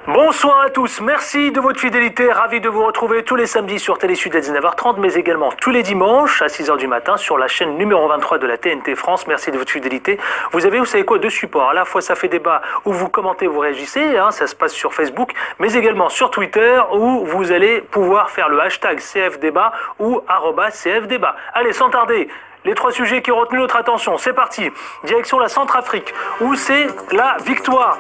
Bonsoir à tous, merci de votre fidélité, ravi de vous retrouver tous les samedis sur Télé Sud à 19h30, mais également tous les dimanches à 6h du matin sur la chaîne numéro 23 de la TNT France. Merci de votre fidélité. Vous savez quoi, deux supports. À la fois ça fait débat où vous commentez, vous réagissez, ça se passe sur Facebook, mais également sur Twitter où vous allez pouvoir faire le hashtag CFDébat ou @CFDébat. Allez, sans tarder, les trois sujets qui ont retenu notre attention, c'est parti. Direction la Centrafrique, où c'est la victoire,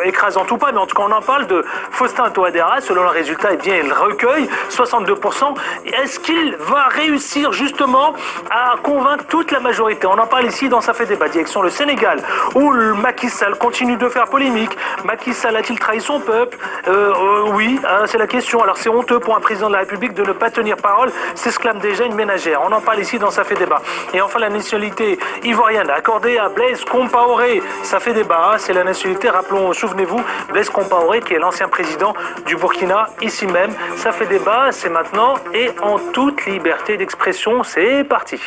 écrasante ou pas, mais en tout cas on en parle de Faustin Touadéra. Selon le résultat, il recueille 62%. Est-ce qu'il va réussir justement à convaincre toute la majorité? On en parle ici dans Ça fait débat. Direction le Sénégal, où le Macky Sall continue de faire polémique. Macky Sall a-t-il trahi son peuple? Oui, c'est la question. Alors c'est honteux pour un président de la République de ne pas tenir parole, s'exclame déjà une ménagère. On en parle ici dans Ça fait débat. Et enfin, la nationalité ivoirienne accordée à Blaise Compaoré. Ça fait débat, c'est la nationalité, rappelons, souvenez-vous, Blaise Compaoré qui est l'ancien président du Burkina, ici même. Ça fait débat, c'est maintenant et en toute liberté d'expression, c'est parti.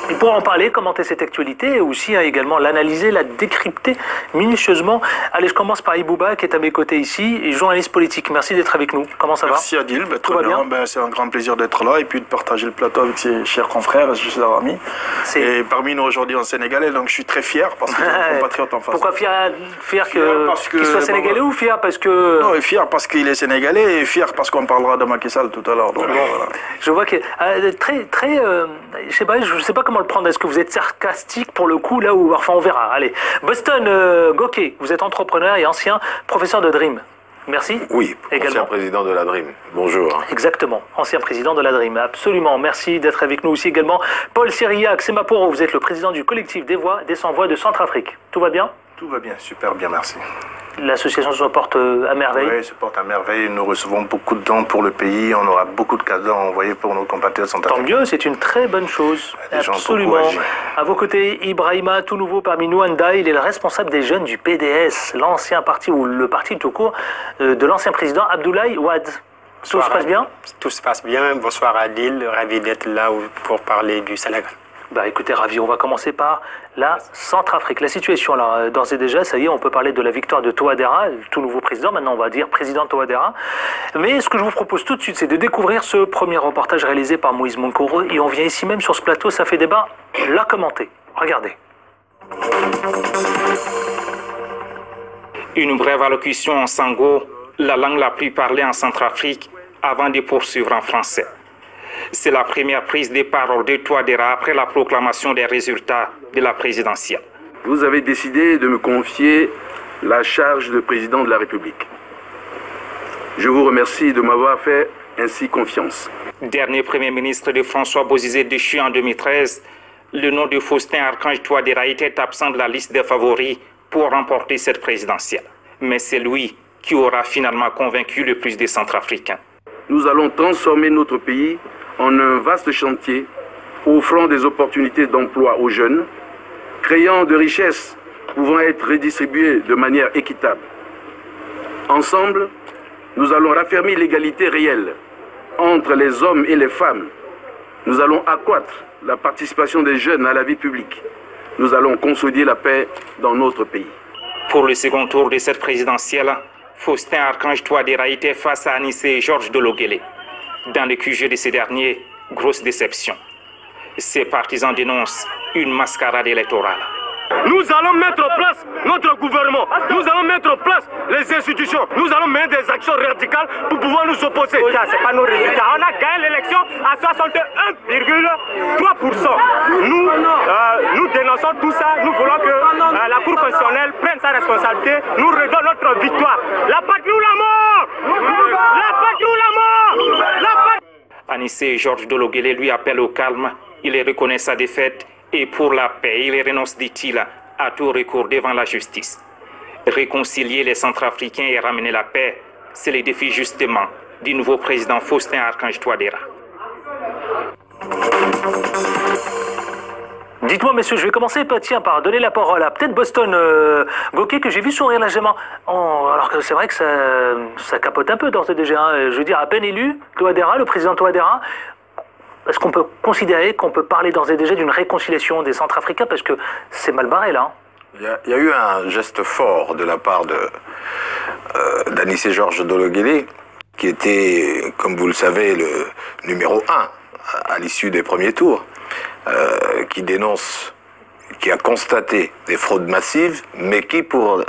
Et pour en parler, commenter cette actualité et aussi également l'analyser, la décrypter minutieusement. Allez, je commence par Ibouba qui est à mes côtés ici, et journaliste politique. Merci d'être avec nous. Comment ça va? Merci Adil, tout va bien. C'est un grand plaisir d'être là et puis de partager le plateau avec ses chers confrères, chers amis. Et parmi nous aujourd'hui en Sénégalais, donc je suis très fier parce que j'ai un compatriote en face. Pourquoi fier qu'il soit sénégalais ou fier parce que... Non, fier parce qu'il est sénégalais et fier parce qu'on parlera de Macky Sall tout à l'heure. Voilà. Je vois que je sais pas comment le prendre. Est-ce que vous êtes sarcastique pour le coup là où, enfin on verra. Allez, Boston Goké, vous êtes entrepreneur et ancien professeur de Dream. Merci. Oui, également. Ancien président de la Dream. Bonjour. Exactement, ancien président de la Dream. Absolument, merci d'être avec nous aussi également. Paul Siriac, Semaporo, vous êtes le président du collectif des voix des sans-voix de Centrafrique. Tout va bien? Tout va bien, super bien, merci. L'association se porte à merveille? Oui, se porte à merveille. Nous recevons beaucoup de dons pour le pays. On aura beaucoup de cadeaux à envoyer pour nos compatriotes centrafricains. Tant mieux, c'est une très bonne chose. Absolument. À vos côtés, Ibrahima, tout nouveau parmi nous, Anda, il est le responsable des jeunes du PDS, l'ancien parti, ou le parti tout court, de l'ancien président Abdoulaye Wade. Tout se passe bien? Tout se passe bien. Bonsoir Adil, ravi d'être là pour parler du Sénégal. Écoutez, ravi. On va commencer par la Centrafrique. La situation, alors, d'ores et déjà, ça y est, on peut parler de la victoire de Touadéra, le tout nouveau président. Maintenant, on va dire président Touadéra. Mais ce que je vous propose tout de suite, c'est de découvrir ce premier reportage réalisé par Moïse Monkoro. Et on vient ici même sur ce plateau, Ça fait débat, la commenter. Regardez. Une brève allocution en sango, la langue la plus parlée en Centrafrique, avant de poursuivre en français. C'est la première prise de parole de Touadéra après la proclamation des résultats de la présidentielle. Vous avez décidé de me confier la charge de président de la République. Je vous remercie de m'avoir fait ainsi confiance. Dernier Premier ministre de François Bozizé déchu en 2013, le nom de Faustin Archange Touadéra était absent de la liste des favoris pour remporter cette présidentielle. Mais c'est lui qui aura finalement convaincu le plus des Centrafricains. Nous allons transformer notre pays en un vaste chantier, offrant des opportunités d'emploi aux jeunes, créant de richesses pouvant être redistribuées de manière équitable. Ensemble, nous allons raffermir l'égalité réelle entre les hommes et les femmes. Nous allons accroître la participation des jeunes à la vie publique. Nous allons consolider la paix dans notre pays. Pour le second tour de cette présidentielle, Faustin Archange Touadéra était face à Anissé et Georges Dologuélé. Dans le QG de ces derniers, grosse déception. Ses partisans dénoncent une mascarade électorale. Nous allons mettre en place notre gouvernement. Nous allons mettre en place les institutions. Nous allons mener des actions radicales pour pouvoir nous opposer. C'est pas nos résultats. On a gagné l'élection à 61,3%. Nous dénonçons tout ça. Nous voulons que la Cour constitutionnelle prenne sa responsabilité. Nous redonne notre victoire. La patrie ou la mort! La patrie ou la mort! Anissé et Georges Dologuélé lui appellent au calme. Il reconnaît sa défaite et pour la paix, il renonce, dit-il, à tout recours devant la justice. Réconcilier les Centrafricains et ramener la paix, c'est le défi justement du nouveau président Faustin Archange Touadéra. Dites-moi, messieurs, je vais commencer par donner la parole à peut-être Boston Goké, que j'ai vu sourire légèrement. Alors que c'est vrai que ça capote un peu d'ores et déjà. Je veux dire, à peine élu, Touadéra, le président Touadéra, est-ce qu'on peut considérer qu'on peut parler d'ores et déjà d'une réconciliation des Centrafricains? Parce que c'est mal barré, là. Il y a eu un geste fort de la part d'Anissé Georges Dologuélé, qui était, comme vous le savez, le numéro 1 à l'issue des premiers tours, qui dénonce, qui a constaté des fraudes massives, mais qui, pour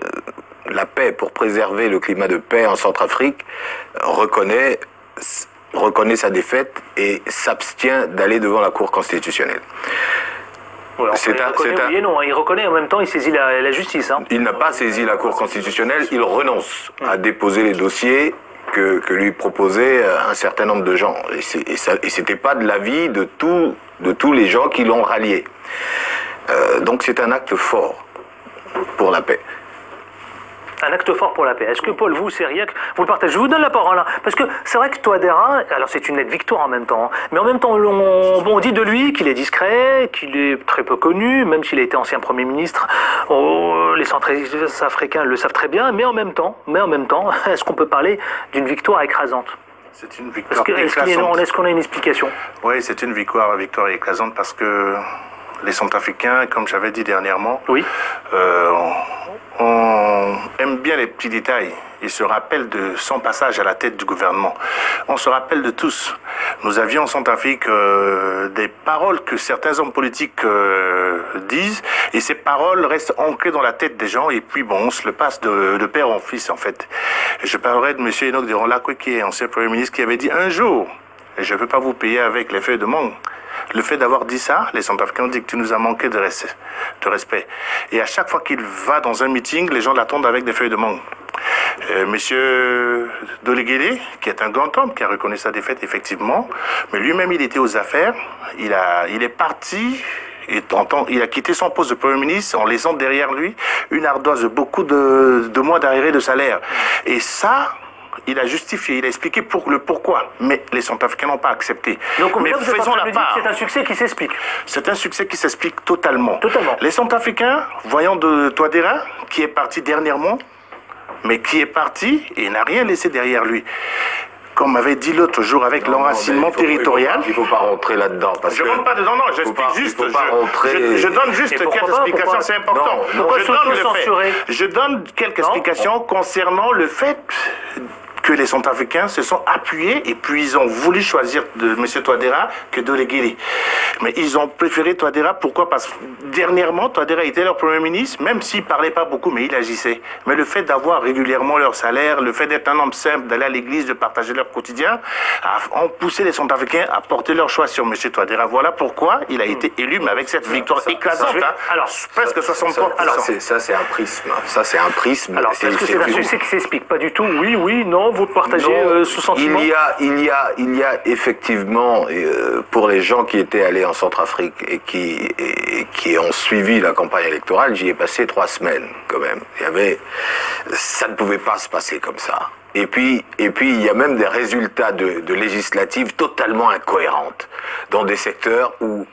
la paix, pour préserver le climat de paix en Centrafrique, reconnaît sa défaite et s'abstient d'aller devant la Cour constitutionnelle. Ouais, oui et non, il reconnaît, en même temps il saisit la justice. Hein. Il n'a pas saisi la Cour constitutionnelle, il renonce à déposer les dossiers que lui proposaient un certain nombre de gens. Et c'était pas de l'avis de tous les gens qui l'ont rallié. Donc c'est un acte fort pour la paix. Un acte fort pour la paix. Est-ce que Paul, vous, Cyriaque, vous le partagez? Je vous donne la parole. Hein, parce que c'est vrai que Touadéra, alors c'est une nette victoire en même temps, hein, mais en même temps, on dit de lui qu'il est discret, qu'il est très peu connu, même s'il a été ancien Premier ministre. Les Centrafricains le savent très bien, mais en même temps, est-ce qu'on peut parler d'une victoire écrasante? C'est une victoire écrasante. Est-ce qu'on a une explication? Oui, c'est une victoire écrasante parce que les Centrafricains, comme j'avais dit dernièrement, oui. On aime bien les petits détails. Ils se rappellent de son passage à la tête du gouvernement. On se rappelle de tous. Nous avions en Centrafrique des paroles que certains hommes politiques disent, et ces paroles restent ancrées dans la tête des gens, et puis bon, on se le passe de père en fils en fait. Je parlerai de M. Enoch de Rolakwe, qui est ancien Premier ministre, qui avait dit un jour, et je ne veux pas vous payer avec les feuilles de mangue. Le fait d'avoir dit ça, les Centrafricains ont dit que tu nous as manqué de respect. Et à chaque fois qu'il va dans un meeting, les gens l'attendent avec des feuilles de mangue. Monsieur Dologuélé, qui est un grand homme, qui a reconnu sa défaite effectivement, mais lui-même il était aux affaires, il est parti, il a quitté son poste de Premier ministre en laissant derrière lui une ardoise de beaucoup de mois d'arriérés de salaire. Et ça, il a justifié, il a expliqué le pourquoi, mais les Centrafricains n'ont pas accepté. Donc mais là, vous êtes en train de dire que c'est un succès qui s'explique. C'est un succès qui s'explique totalement. Totalement. Les Centrafricains, voyant de Touadéra, qui est parti dernièrement, mais qui est parti et n'a rien laissé derrière lui. Comme m'avait dit l'autre jour avec l'enracinement territorial. Il ne faut pas rentrer là-dedans. Je ne rentre pas dedans, non, j'explique juste. Je donne juste quelques explications, c'est important. Je donne quelques explications concernant le fait que les Centrafricains se sont appuyés et puis ils ont voulu choisir de M. Touadéra que Dologuélé. Mais ils ont préféré Touadéra, pourquoi? Parce que dernièrement, Touadéra était leur Premier ministre, même s'il ne parlait pas beaucoup, mais il agissait. Mais le fait d'avoir régulièrement leur salaire, le fait d'être un homme simple, d'aller à l'église, de partager leur quotidien, ont poussé les Centrafricains à porter leur choix sur M. Touadéra. Voilà pourquoi il a été élu, mais avec cette victoire écrasante, alors, presque 63%. Ça, c'est un prisme. Ça, c'est un prisme. Alors, est-ce que c'est un succès qui s'explique? Pas du tout. Oui, non, vous partagez ce sentiment? Il y a effectivement, pour les gens qui étaient allés en Centrafrique et qui ont suivi la campagne électorale, j'y ai passé 3 semaines quand même. Ça ne pouvait pas se passer comme ça. Et puis il y a même des résultats de législatives totalement incohérentes dans des secteurs où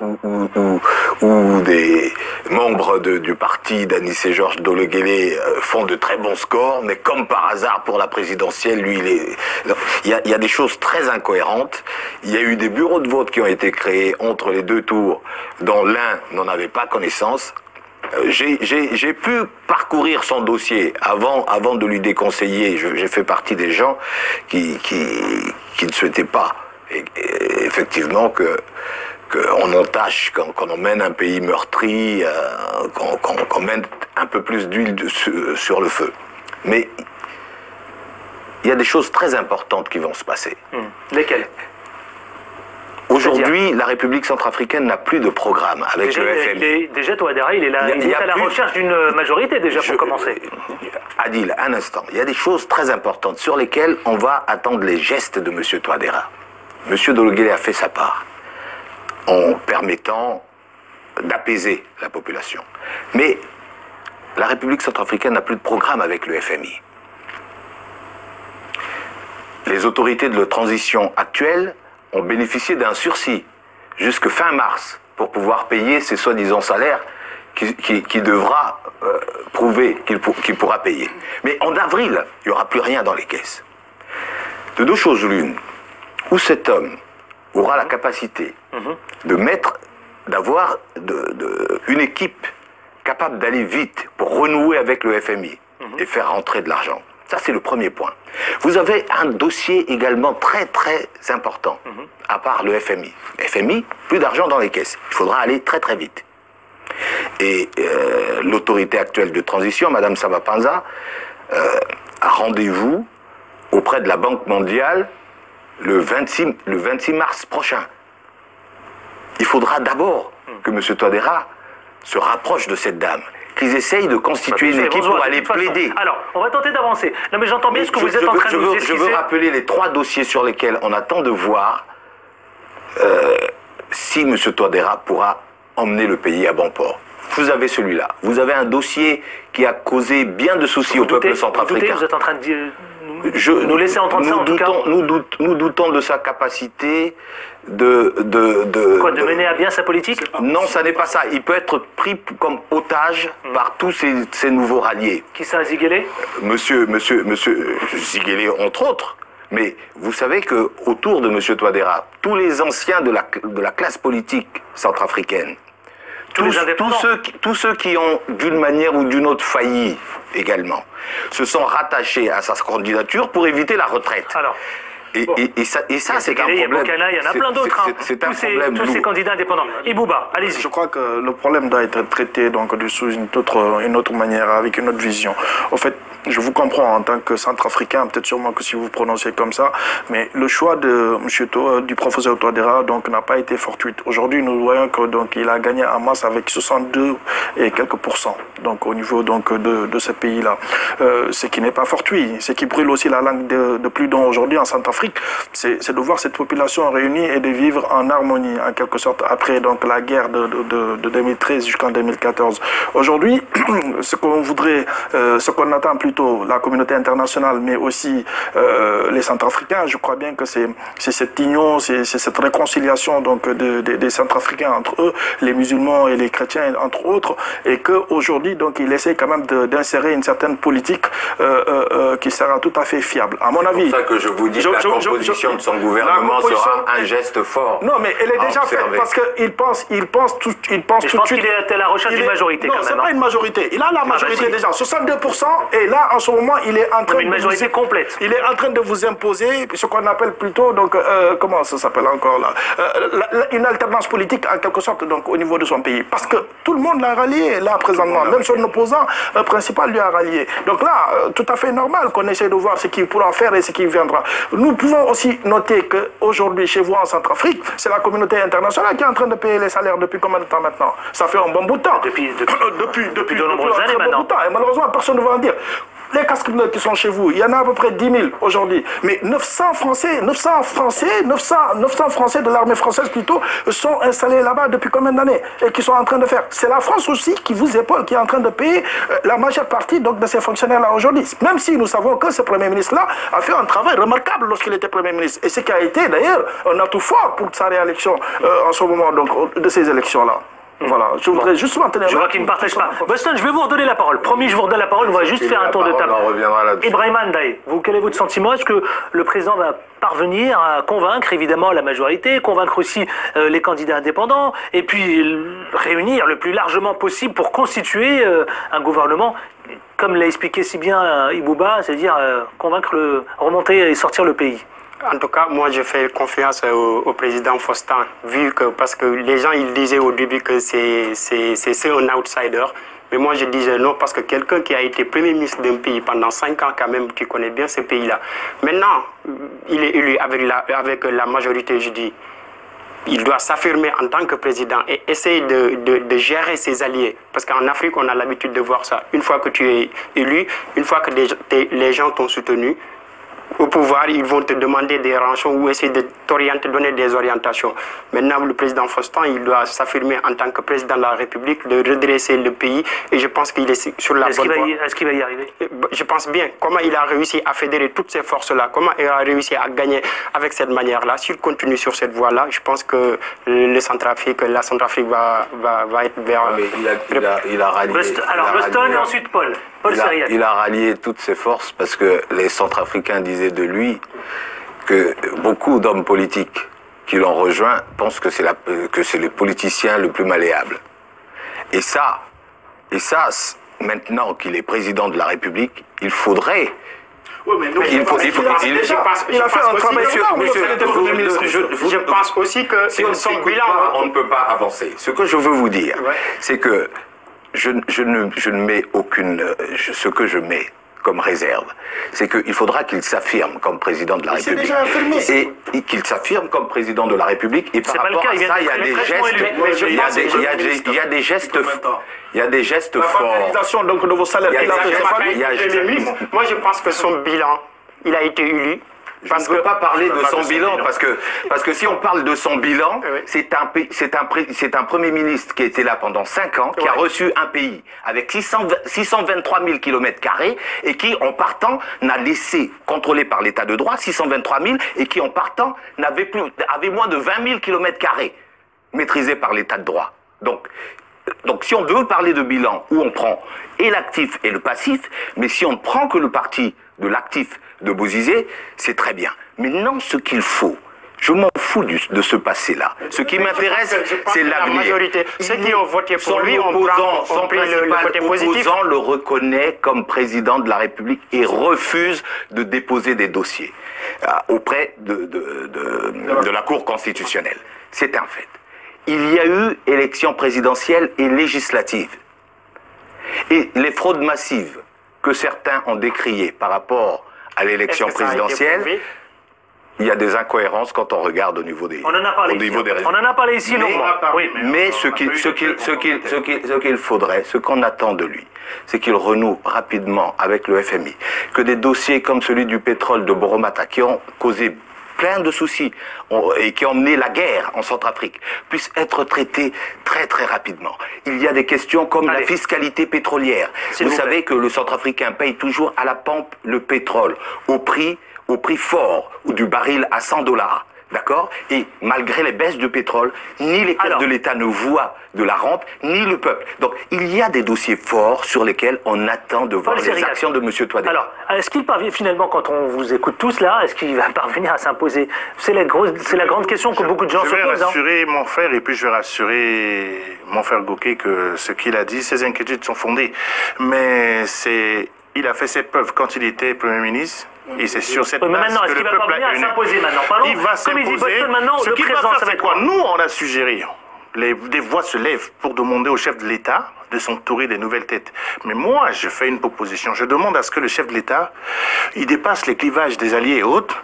des membres du parti d'Anissé Georges Dologuélé font de très bons scores, mais comme par hasard pour la présidentielle, lui, il y a des choses très incohérentes. Il y a eu des bureaux de vote qui ont été créés entre les 2 tours, dont l'un n'en avait pas connaissance. J'ai pu parcourir son dossier avant de lui déconseiller. J'ai fait partie des gens qui ne souhaitaient pas effectivement qu'on entache, qu'on emmène un pays meurtri, qu'on mène un peu plus d'huile sur le feu. Mais il y a des choses très importantes qui vont se passer. Lesquelles? Aujourd'hui, la République centrafricaine n'a plus de programme avec le FMI. Déjà, Touadéra, il est à la recherche d'une majorité déjà pour commencer. Adil, un instant. Il y a des choses très importantes sur lesquelles on va attendre les gestes de M. Touadéra. M. Dologuélé a fait sa part en permettant d'apaiser la population. Mais la République centrafricaine n'a plus de programme avec le FMI. Les autorités de la transition actuelle ont bénéficié d'un sursis jusque fin mars pour pouvoir payer ces soi-disant salaires qui devra prouver qu'il pourra payer. Mais en avril, il n'y aura plus rien dans les caisses. De 2 choses l'une, où cet homme aura la capacité d'avoir une équipe capable d'aller vite pour renouer avec le FMI et faire rentrer de l'argent. Ça, c'est le premier point. Vous avez un dossier également très, très important, à part le FMI. FMI, plus d'argent dans les caisses. Il faudra aller très, très vite. Et l'autorité actuelle de transition, Mme Saba Panza, a rendez-vous auprès de la Banque mondiale le 26 mars prochain. Il faudra d'abord que M. Touadéra se rapproche de cette dame, qu'ils essayent de constituer une équipe pour aller plaider. Alors, on va tenter d'avancer. Non, mais j'entends bien ce que vous êtes en train de nous expliquer. Je veux rappeler les 3 dossiers sur lesquels on attend de voir si M. Touadéra pourra emmener le pays à bon port. Vous avez celui-là. Vous avez un dossier qui a causé bien de soucis au peuple centrafricain. Vous êtes en train de dire... nous laisser entendre ça, en tout cas. Nous doutons de sa capacité de mener à bien sa politique? Non, ça n'est pas ça. Il peut être pris comme otage par tous ces nouveaux ralliés. Qui ça, Ziguélé? Monsieur Ziguélé, entre autres. Mais vous savez qu'autour de M. Touadéra, tous les anciens de la classe politique centrafricaine, tous ceux qui ont d'une manière ou d'une autre failli également, se sont rattachés à sa candidature pour éviter la retraite. Alors, et ça c'est un problème. Il y a Bokana, il y en a plein d'autres. C'est un problème. Tous ces candidats indépendants. Ibouba, allez-y. Je crois que le problème doit être traité donc sous une autre manière, avec une autre vision. En fait, je vous comprends en tant que centrafricain, peut-être sûrement que si vous vous prononcez comme ça, mais le choix du professeur Touadéra donc n'a pas été fortuit. Aujourd'hui, nous voyons que donc il a gagné en masse avec 62 et quelques %. Donc au niveau donc de ce pays-là, ce qui n'est pas fortuit, ce qui brûle aussi la langue de plus d'un aujourd'hui en Centrafrique, c'est de voir cette population réunie et de vivre en harmonie en quelque sorte après donc la guerre de 2013 jusqu'en 2014. Aujourd'hui, ce qu'on voudrait, ce qu'on attend plutôt la communauté internationale, mais aussi les Centrafricains, je crois bien que c'est cette union, c'est cette réconciliation donc des Centrafricains entre eux, les musulmans et les chrétiens entre autres, et qu'aujourd'hui donc il essaie quand même d'insérer une certaine politique qui sera tout à fait fiable. À mon avis. C'est pour ça que je vous dis que la composition de son gouvernement sera un geste fort. Non, mais elle est déjà faite parce qu'il pense tout de suite. Je pense qu'il est à la recherche d'une majorité quand même. Non, c'est pas une majorité. Il a la majorité déjà, 62%, et là en ce moment il est en train une majorité complète. Il est en train de vous imposer ce qu'on appelle plutôt donc comment ça s'appelle encore là, une alternance politique en quelque sorte donc au niveau de son pays, parce que tout le monde l'a rallié là présentement, même son opposant principal lui a rallié. Donc là, tout à fait normal qu'on essaie de voir ce qu'il pourra faire et ce qui viendra. Nous pouvons aussi noter qu'aujourd'hui, chez vous en Centrafrique, c'est la communauté internationale qui est en train de payer les salaires depuis combien de temps maintenant? Ça fait un bon bout de temps. Depuis de nombreuses années maintenant. Et malheureusement, personne ne va en dire. Les casques bleus qui sont chez vous, il y en a à peu près 10 000 aujourd'hui. Mais 900 Français de l'armée française plutôt, sont installés là-bas depuis combien d'années et qui sont en train de faire. C'est la France aussi qui vous épaule, qui est en train de payer la majeure partie donc, de ces fonctionnaires-là aujourd'hui. Même si nous savons que ce Premier ministre-là a fait un travail remarquable lorsqu'il était Premier ministre. Et ce qui a été d'ailleurs un atout fort pour sa réélection en ce moment donc, de ces élections-là. Voilà, je voudrais juste maintenir... Je vois qu'il ne partage pas. Boston, je vais vous redonner la parole. Promis, je vous redonne la parole. On va juste faire un tour de table. Ibrahim Ndaye, quel est votre sentiment? Est-ce que le président va parvenir à convaincre évidemment la majorité, convaincre aussi les candidats indépendants, et puis réunir le plus largement possible pour constituer un gouvernement, comme l'a expliqué si bien Ibouba, c'est-à-dire convaincre, remonter et sortir le pays? En tout cas, moi, je fais confiance au président Faustin, parce que les gens, ils disaient au début que c'est un outsider. Mais moi, je disais non, parce que quelqu'un qui a été Premier ministre d'un pays pendant 5 ans quand même, qui connaît bien ce pays-là. Maintenant, il est élu avec la majorité, je dis. Il doit s'affirmer en tant que président et essayer de gérer ses alliés. Parce qu'en Afrique, on a l'habitude de voir ça. Une fois que tu es élu, une fois que les gens t'ont soutenu, au pouvoir, ils vont te demander des rançons ou essayer de t'orienter, donner des orientations. Maintenant, le président Faustin, il doit s'affirmer en tant que président de la République, de redresser le pays, et je pense qu'il est sur la bonne voie. Est-ce qu'il va y arriver? Je pense bien. Comment il a réussi à fédérer toutes ces forces-là, comment il a réussi à gagner avec cette manière-là. S'il continue sur cette voie-là, je pense que la Centrafrique va être vers... Il a rallié... Alors, Boston et ensuite Paul. Il a rallié toutes ses forces parce que les Centrafricains disaient de lui que beaucoup d'hommes politiques qui l'ont rejoint pensent que c'est le politicien le plus malléable. Et ça, maintenant qu'il est président de la République, il faudrait Oui, mais nous, Il a fait un travail Je pense aussi que si on ne s'écoute pas, on ne peut pas avancer. Ce que je veux vous dire, c'est que je ne mets ce que je mets comme réserve, c'est qu'il faudra qu'il s'affirme comme président de la République. déjà affirmé. Et qu'il s'affirme comme président de la République. Et par rapport à ça, il y a des gestes, il y a des gestes forts. Donc de vos salaires qu'il a fait, moi, je pense que son bilan, il a été élu. Je ne peux pas parler de son bilan, parce que si on parle de son bilan, c'est un Premier ministre qui était là pendant 5 ans, qui a reçu un pays avec 623 000 km² et qui, en partant, n'a laissé, contrôlé par l'état de droit, 623 000, et qui, en partant, avait moins de 20 000 km² maîtrisés par l'état de droit. Donc, si on veut parler de bilan, où on prend et l'actif et le passif, mais si on ne prend que le parti de l'actif de Bozizé, c'est très bien. Mais non, ce qu'il faut, je m'en fous de ce passé-là. Ce qui m'intéresse, c'est l'avenir. La majorité, ceux qui ont voté pour lui, son principal opposant le reconnaît comme président de la République et refuse de déposer des dossiers auprès de la Cour constitutionnelle. C'est un fait. Il y a eu élections présidentielles et législatives. Et les fraudes massives que certains ont décriées par rapport à l'élection présidentielle, il y a des incohérences quand on regarde au niveau des On en a parlé ici. résultats. On en a parlé ici longuement. Mais ce qu'il faudrait, ce qu'on attend de lui, c'est qu'il renoue rapidement avec le FMI. Que des dossiers comme celui du pétrole de Boromata, qui ont causé plein de soucis et qui ont mené la guerre en Centrafrique, puissent être traités très très rapidement. Il y a des questions comme la fiscalité pétrolière. Vous savez que le Centrafricain paye toujours à la pompe le pétrole au prix fort, ou du baril à 100 $. D'accord? Et malgré les baisses de pétrole, ni les caisses de l'État ne voient de la rente, ni le peuple. Donc, il y a des dossiers forts sur lesquels on attend de voir les actions de M. Touadéra. Alors, est-ce qu'il parvient finalement, quand on vous écoute tous là, est-ce qu'il va parvenir à s'imposer? C'est la grande question que beaucoup de gens se posent. Je vais rassurer mon frère, et puis je vais rassurer mon frère Gauquet que ce qu'il a dit, ses inquiétudes sont fondées. Mais il a fait ses preuves quand il était Premier ministre. Et c'est sur cette base maintenant, est-ce qu'il va parvenir à s'imposer maintenant? Il va s'imposer. Ce qu'il va faire, c'est quoi? Nous, on a suggéré. Des voix se lèvent pour demander au chef de l'État de s'entourer des nouvelles têtes. Mais moi, je fais une proposition. Je demande à ce que le chef de l'État, il dépasse les clivages des alliés et autres,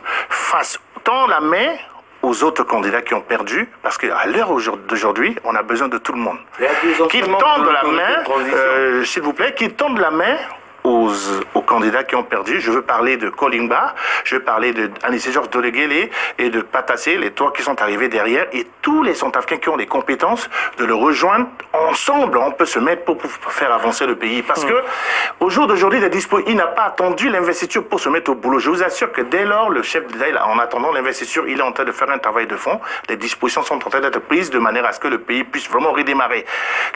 tend la main aux autres candidats qui ont perdu, parce qu'à l'heure d'aujourd'hui, on a besoin de tout le monde. Qu'ils tendent la main, s'il vous plaît, qu'ils tendent la main aux candidats qui ont perdu. Je veux parler de Kolingba, je veux parler de Anicet-Georges Deleguélé et de Patassé, les trois qui sont arrivés derrière, et tous les Centrafricains qui ont des compétences, de le rejoindre. Ensemble, on peut se mettre pour faire avancer le pays. Parce que, au jour d'aujourd'hui, il n'a pas attendu l'investiture pour se mettre au boulot. Je vous assure que dès lors, le chef d'État, en attendant l'investiture, il est en train de faire un travail de fond. Les dispositions sont en train d'être prises de manière à ce que le pays puisse vraiment redémarrer.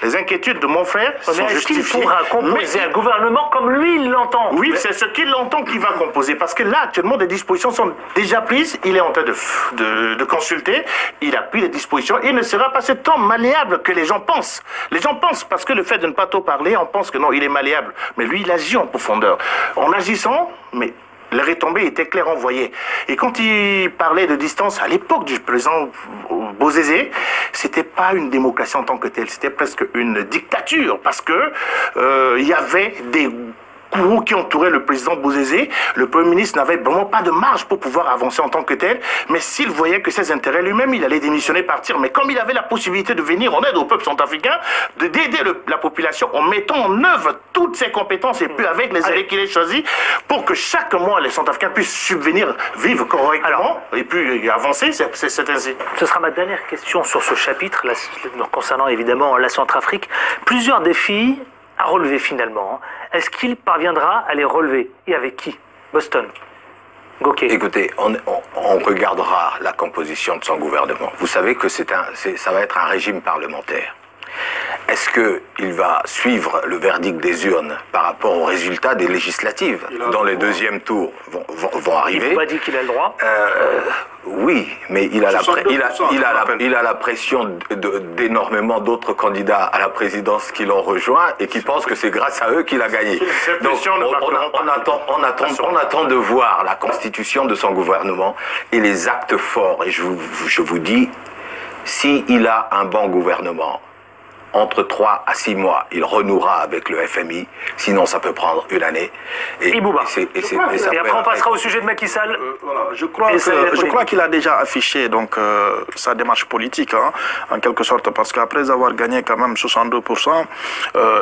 Les inquiétudes de mon frère sont justifiées. Est-ce qu'il faudra composer un gouvernement comme lui, il l'entend? Oui, c'est ce qu'il entend qui va composer. Parce que là, actuellement, des dispositions sont déjà prises. Il est en train de consulter. Il appuie les dispositions. Il ne sera pas ce temps malléable que les gens pensent. Les gens pensent, parce que le fait de ne pas trop parler, on pense que non, il est malléable. Mais lui, il agit en profondeur. En agissant, mais les retombées étaient claires, on voyait. Et quand il parlait de distance, à l'époque du président Bozizé, c'était pas une démocratie en tant que telle, c'était presque une dictature, parce que il y avait des courroux qui entouraient le président Bozizé. Le Premier ministre n'avait vraiment pas de marge pour pouvoir avancer en tant que tel, mais s'il voyait que ses intérêts lui-même, il allait démissionner, partir. Mais comme il avait la possibilité de venir en aide au peuple centrafricain, d'aider la population en mettant en œuvre toutes ses compétences, et puis avec les alliés qu'il ait choisis, pour que chaque mois, les Centrafricains puissent subvenir, vivre correctement, et puis avancer, c'est ainsi. Ce sera ma dernière question sur ce chapitre, concernant évidemment la Centrafrique. Plusieurs défis à relever finalement. Est-ce qu'il parviendra à les relever? Et avec qui? Boston, Gauquet. Écoutez, on regardera la composition de son gouvernement. Vous savez que ça va être un régime parlementaire. est-ce qu'il va suivre le verdict des urnes par rapport aux résultats des législatives dans les deuxièmes tours vont arriver? Il n'a pas dit qu'il a le droit. Oui, mais il a la pression d'énormément d'autres candidats à la présidence qui l'ont rejoint et qui pensent que c'est grâce à eux qu'il a gagné. Donc on attend de voir la constitution de son gouvernement et les actes forts. Et je vous dis, s'il a un bon gouvernement, entre 3 à 6 mois, il renouera avec le FMI. Sinon, ça peut prendre une année. Et après, on passera au sujet de Macky Sall. Voilà, je crois qu'il a déjà affiché donc, sa démarche politique, hein, en quelque sorte, parce qu'après avoir gagné quand même 62%,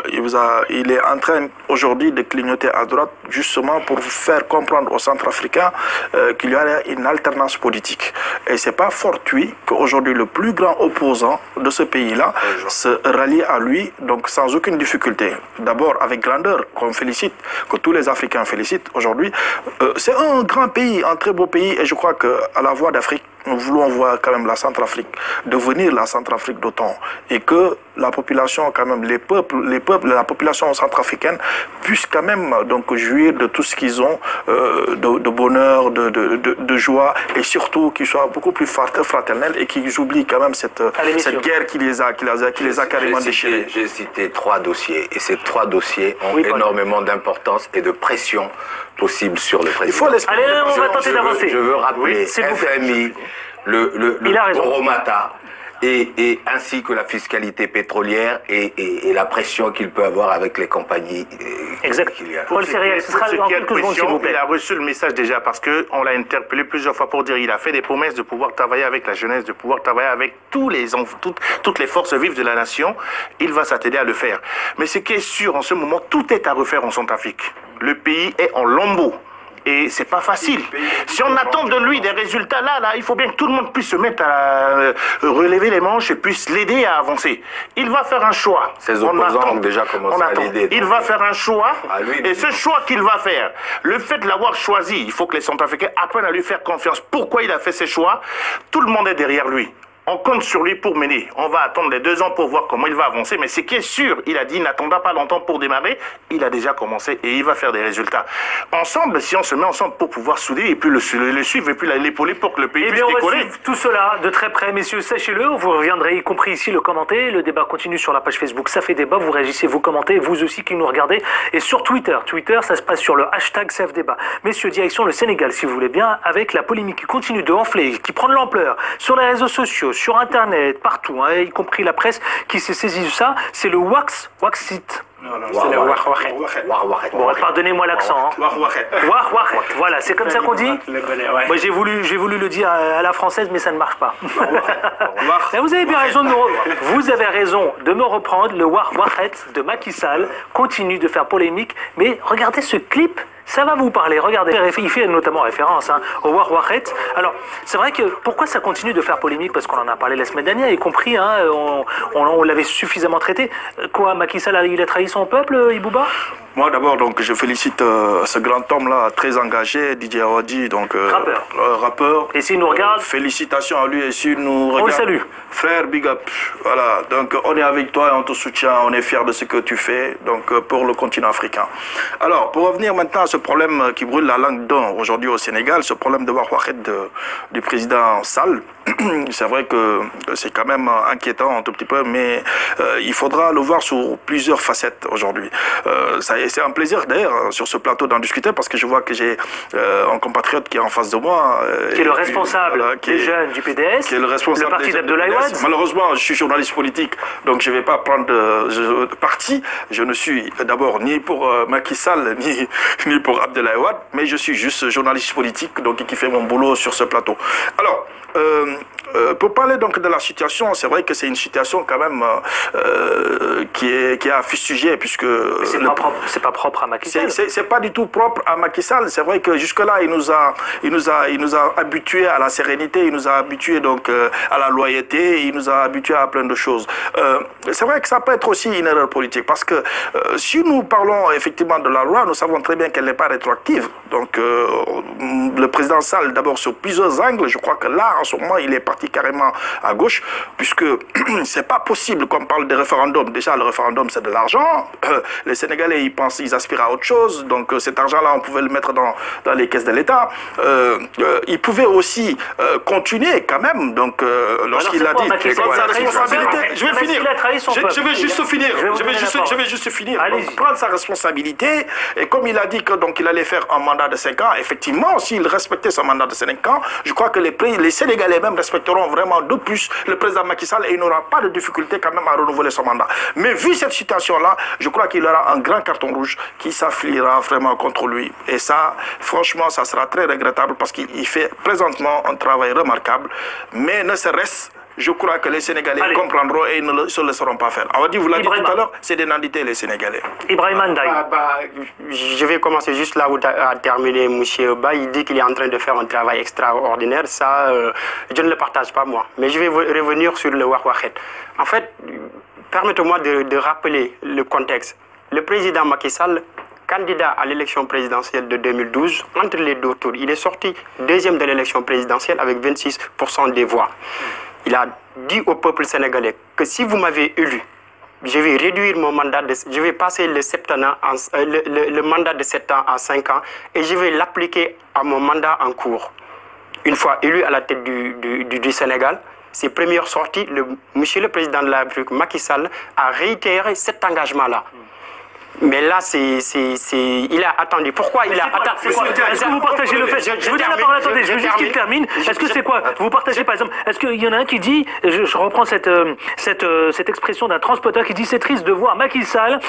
il est en train aujourd'hui de clignoter à droite, justement pour faire comprendre aux Centrafricains qu'il y a une alternance politique. Et c'est pas fortuit qu'aujourd'hui, le plus grand opposant de ce pays-là se rallie à lui, donc sans aucune difficulté. D'abord avec grandeur, qu'on félicite, que tous les Africains félicitent aujourd'hui. C'est un grand pays, un très beau pays, et je crois qu'à la Voix d'Afrique, nous voulons voir quand même la Centrafrique devenir la Centrafrique d'OTAN, et que la population, quand même, les peuples, la population centrafricaine puisse quand même donc jouir de tout ce qu'ils ont, de bonheur, de joie, et surtout qu'ils soient beaucoup plus fraternels et qu'ils oublient quand même cette guerre qui les a carrément déchirés. J'ai cité 3 dossiers, et ces 3 dossiers ont énormément d'importance et de pression possible sur le président. Allez, on va tenter d'avancer. Je veux rappeler FMI, le Coromata, et ainsi que la fiscalité pétrolière et la pression qu'il peut avoir avec les compagnies. Exact. Paul Céréal, ce sera en quelques secondes, s'il vous plaît. Il a reçu le message déjà parce qu'on l'a interpellé plusieurs fois pour dire qu'il a fait des promesses de pouvoir travailler avec la jeunesse, de pouvoir travailler avec toutes les forces vives de la nation. Il va s'atteler à le faire. Mais ce qui est sûr, en ce moment, tout est à refaire en Centrafrique. Le pays est en lambeaux. Et c'est pas facile. Si on attend de lui des résultats là, il faut bien que tout le monde puisse se mettre à relever les manches et puisse l'aider à avancer. Il va faire un choix. Ses opposants ont déjà commencé à l'aider. Il va faire un choix. Et ce choix qu'il va faire, le fait de l'avoir choisi, il faut que les Centrafricains apprennent à lui faire confiance. Pourquoi il a fait ses choix? Tout le monde est derrière lui. On compte sur lui pour mener. On va attendre les 2 ans pour voir comment il va avancer. Mais ce qui est sûr, il a dit, il n'attendra pas longtemps pour démarrer. Il a déjà commencé et il va faire des résultats. Ensemble, si on se met ensemble pour pouvoir souder et puis le suivre et puis l'épauler pour que le pays puisse décoller. On va suivre tout cela de très près, messieurs. Sachez-le, vous reviendrez, y compris ici, le commenter. Le débat continue sur la page Facebook. Ça fait débat. Vous réagissez, vous commentez. Vous aussi qui nous regardez. Et sur Twitter. Twitter, ça se passe sur le hashtag #CFDébat. Messieurs, direction le Sénégal, si vous voulez bien, avec la polémique qui continue de enfler, qui prend de l'ampleur sur les réseaux sociaux, sur Internet, partout, hein, y compris la presse qui s'est saisie de ça. C'est le Waxit. C'est le Warwachet. Bon, pardonnez-moi l'accent. Warwachet. Voilà, c'est comme ça qu'on dit. Moi, j'ai voulu le dire à la française, mais ça ne marche pas. Vous avez bien raison de me reprendre. Le Warwachet de Macky Sall continue de faire polémique, mais regardez ce clip. Ça va vous parler, regardez, il fait notamment référence au Warwachet. Alors, c'est vrai que pourquoi ça continue de faire polémique? Parce qu'on en a parlé la semaine dernière, y compris, on l'avait suffisamment traité. Quoi, Macky Sall, il a trahi son peuple, Ibouba? Moi d'abord, donc, je félicite ce grand homme-là, très engagé, Didier Awadi, donc rappeur. Et s'il nous regarde, félicitations à lui, et s'il nous regarde, on le salue. Frère, big up. Voilà, donc on est avec toi et on te soutient, on est fiers de ce que tu fais, donc pour le continent africain. Alors, pour revenir maintenant à ce problème qui brûle la langue d'un aujourd'hui au Sénégal, ce problème de Warwachet du président Sall, c'est vrai que c'est quand même inquiétant un tout petit peu, mais il faudra le voir sous plusieurs facettes aujourd'hui. C'est un plaisir d'ailleurs sur ce plateau d'en discuter parce que je vois que j'ai un compatriote qui est en face de moi. Qui est le responsable des jeunes du PDS, qui est le responsable le parti d'Abdoulaye Wade. Malheureusement, je suis journaliste politique, donc je ne vais pas prendre de parti. Je ne suis d'abord ni pour Macky Sall, ni pour Abdoulaye Wade, mais je suis juste journaliste politique donc, qui fait mon boulot sur ce plateau. Alors, pour parler donc de la situation, c'est vrai que c'est une situation quand même qui est à fustiger puisque c'est pas propre à Macky Sall. C'est pas du tout propre à Macky Sall. C'est vrai que jusque là il nous a habitués à la sérénité, il nous a habitués donc à la loyauté, il nous a habitués à plein de choses. C'est vrai que ça peut être aussi une erreur politique parce que si nous parlons effectivement de la loi, nous savons très bien qu'elle n'est pas rétroactive. Donc le président Sall d'abord sur plusieurs angles, je crois que là en ce moment il est parti parti carrément à gauche, puisque c'est pas possible qu'on parle de référendum. Déjà, le référendum, c'est de l'argent. Les Sénégalais, ils pensent, ils aspirent à autre chose. Donc, cet argent-là, on pouvait le mettre dans les caisses de l'État. Ils pouvaient aussi continuer quand même. Donc, lorsqu'il a dit prendre sa responsabilité, je vais finir. Je vais juste finir. Je vais juste finir. Donc, prendre sa responsabilité. Et comme il a dit que donc il allait faire un mandat de 5 ans, effectivement, s'il respectait son mandat de 5 ans, je crois que les Sénégalais même respecteront vraiment de plus le président Macky Sall et il n'aura pas de difficulté quand même à renouveler son mandat. Mais vu cette situation-là, je crois qu'il aura un grand carton rouge qui s'affliera vraiment contre lui. Et ça, franchement, ça sera très regrettable parce qu'il fait présentement un travail remarquable. Mais ne serait-ce, je crois que les Sénégalais comprendront et ils ne se laisseront pas faire. Alors, vous l'avez dit tout à l'heure, c'est des nandités, les Sénégalais. Ibrahim Ndiaye. Je vais commencer juste là où a terminé M. Ba. Il dit qu'il est en train de faire un travail extraordinaire. Ça, je ne le partage pas, moi. Mais je vais revenir sur le Wakwahet. En fait, permettez-moi de rappeler le contexte. Le président Macky Sall, candidat à l'élection présidentielle de 2012, entre les deux tours, il est sorti deuxième de l'élection présidentielle avec 26% des voix. Il a dit au peuple sénégalais que si vous m'avez élu, je vais réduire mon mandat, je vais passer le mandat de 7 ans à 5 ans et je vais l'appliquer à mon mandat en cours. Une fois élu à la tête du Sénégal, ses premières sorties, monsieur le président de la République, Macky Sall, a réitéré cet engagement-là. Mais là, il a attendu. Pourquoi il a attendu? Est-ce que vous partagez le fait? Je vous donne la parole, attendez, je veux juste qu'il termine. Est-ce que c'est quoi? Vous partagez par exemple, est-ce qu'il y en a un qui dit, je reprends cette expression d'un transporteur qui dit c'est triste de voir Macky Sall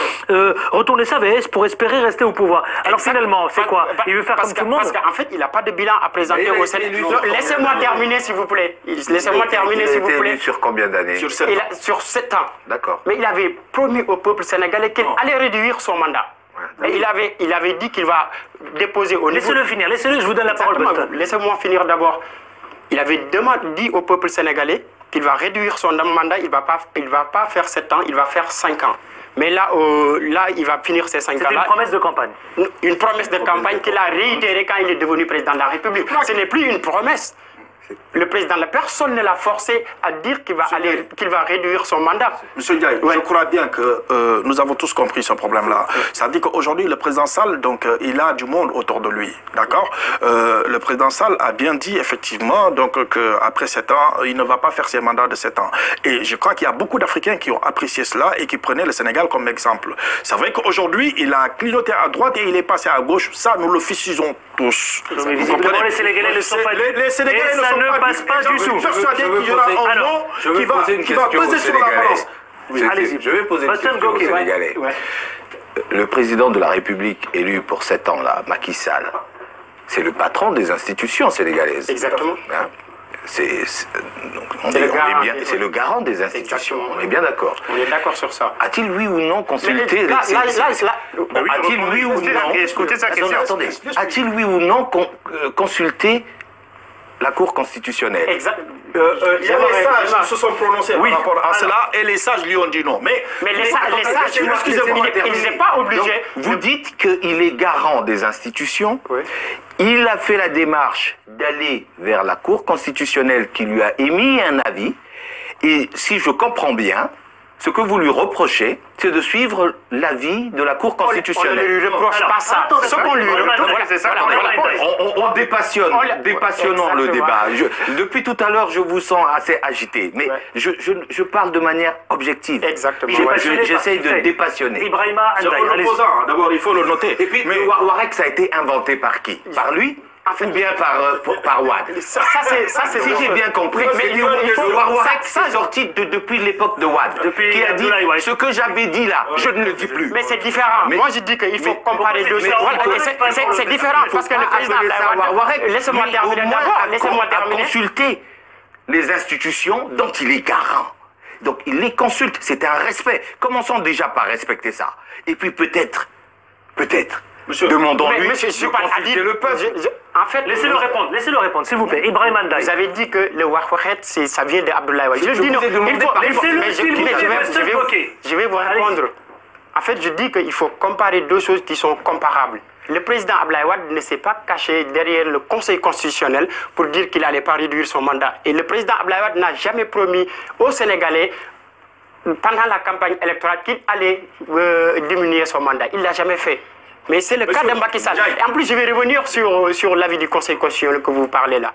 retourner sa veste pour espérer rester au pouvoir. Alors finalement, c'est quoi? Il veut faire comme tout le monde? Parce qu'en fait, il n'a pas de bilan à présenter au Sénégal. Laissez-moi terminer, s'il vous plaît. Laissez-moi terminer, s'il vous plaît. Sur combien d'années? Sur 7 ans. D'accord. Mais il avait promis au peuple sénégalais qu'il allait réduire son mandat. Et il avait dit qu'il va déposer au niveau... Laissez-le finir, laissez-le, je vous donne la parole. Laissez-moi finir d'abord. Il avait dit au peuple sénégalais qu'il va réduire son mandat, il ne va pas faire 7 ans, il va faire 5 ans. Mais là, il va finir ces 5 ans-là. C'est une promesse de campagne. Une promesse de campagne qu'il a réitérée quand il est devenu président de la République. Ce n'est plus une promesse. Le président, la personne ne l'a forcé à dire qu'il va réduire son mandat. Monsieur Ndiaye, je crois bien que nous avons tous compris ce problème-là. Ça dit qu'aujourd'hui, le président Sall, donc, il a du monde autour de lui. D'accord? Le président Sall a bien dit, effectivement, donc, qu'après 7 ans, il ne va pas faire ses mandats de 7 ans. Et je crois qu'il y a beaucoup d'Africains qui ont apprécié cela et qui prenaient le Sénégal comme exemple. C'est vrai qu'aujourd'hui, il a clignoté à droite et il est passé à gauche. Ça, nous le fustisons tous. Mais visiblement, les Sénégalais ne sont pas... Les Sénégalais ça ne passe pas du tout. Persuadé qu'il y aura un nom qui va peser sur la balance. Je vais poser une question aux Sénégalais. Le président de la République élu pour 7 ans, là, Macky Sall, c'est le patron des institutions sénégalaises. Exactement. Hein? C'est le garant des institutions. Exactement. On est bien d'accord. On est d'accord sur ça. A-t-il oui ou non consulté A-t-il oui ou non Écoutez sa question. Attendez. A-t-il oui ou non consulté la Cour constitutionnelle? Exact. Il y a les sages qui se sont prononcés par rapport à cela et les sages lui ont dit non. Mais les sages, excusez-moi, il n'est pas obligé. Donc, vous dites qu'il est garant des institutions. Oui. Il a fait la démarche d'aller vers la Cour constitutionnelle qui lui a émis un avis. Et si je comprends bien, ce que vous lui reprochez, c'est de suivre l'avis de la Cour constitutionnelle. On ne lui reproche pas ça. Ce qu'on lui reproche, c'est ça. On dépassionnons le débat. Depuis tout à l'heure, je vous sens assez agité, mais je parle de manière objective. Exactement. J'essaye de dépassionner. Ibrahima Ndiaye, d'abord, il faut le noter. Et puis, le Warek, ça a été inventé par qui? Par lui? Ou bien par Wade. Ça c'est si j'ai bien compris, le Warek c'est sorti depuis l'époque de Wade, qui a dit ce que j'avais dit là, je ne le dis plus. Mais c'est différent. Moi je dis qu'il faut comparer deux choses. C'est différent parce que le président Warek, laissez-moi terminer d'abord, laissez-moi terminer. Consulter les institutions dont il est garant. Donc il les consulte, c'est un respect. Commençons déjà par respecter ça. Et puis peut-être, demandons-lui de consulter le peuple. En fait, laissez-le répondre, s'il vous plaît. Ibrahim Ndiaye. Vous avez dit que le Wakwahet, ça vient d'Abdoulaye Wade. Je dis non, je vais vous répondre. En fait, je dis qu'il faut comparer deux choses qui sont comparables. Le président Abdoulaye Wade ne s'est pas caché derrière le Conseil constitutionnel pour dire qu'il n'allait pas réduire son mandat. Et le président Abdoulaye Wade n'a jamais promis aux Sénégalais, pendant la campagne électorale, qu'il allait diminuer son mandat. Il ne l'a jamais fait. Mais c'est le cas de Macky Sall. Et en plus, je vais revenir sur l'avis du Conseil constitutionnel que vous parlez là.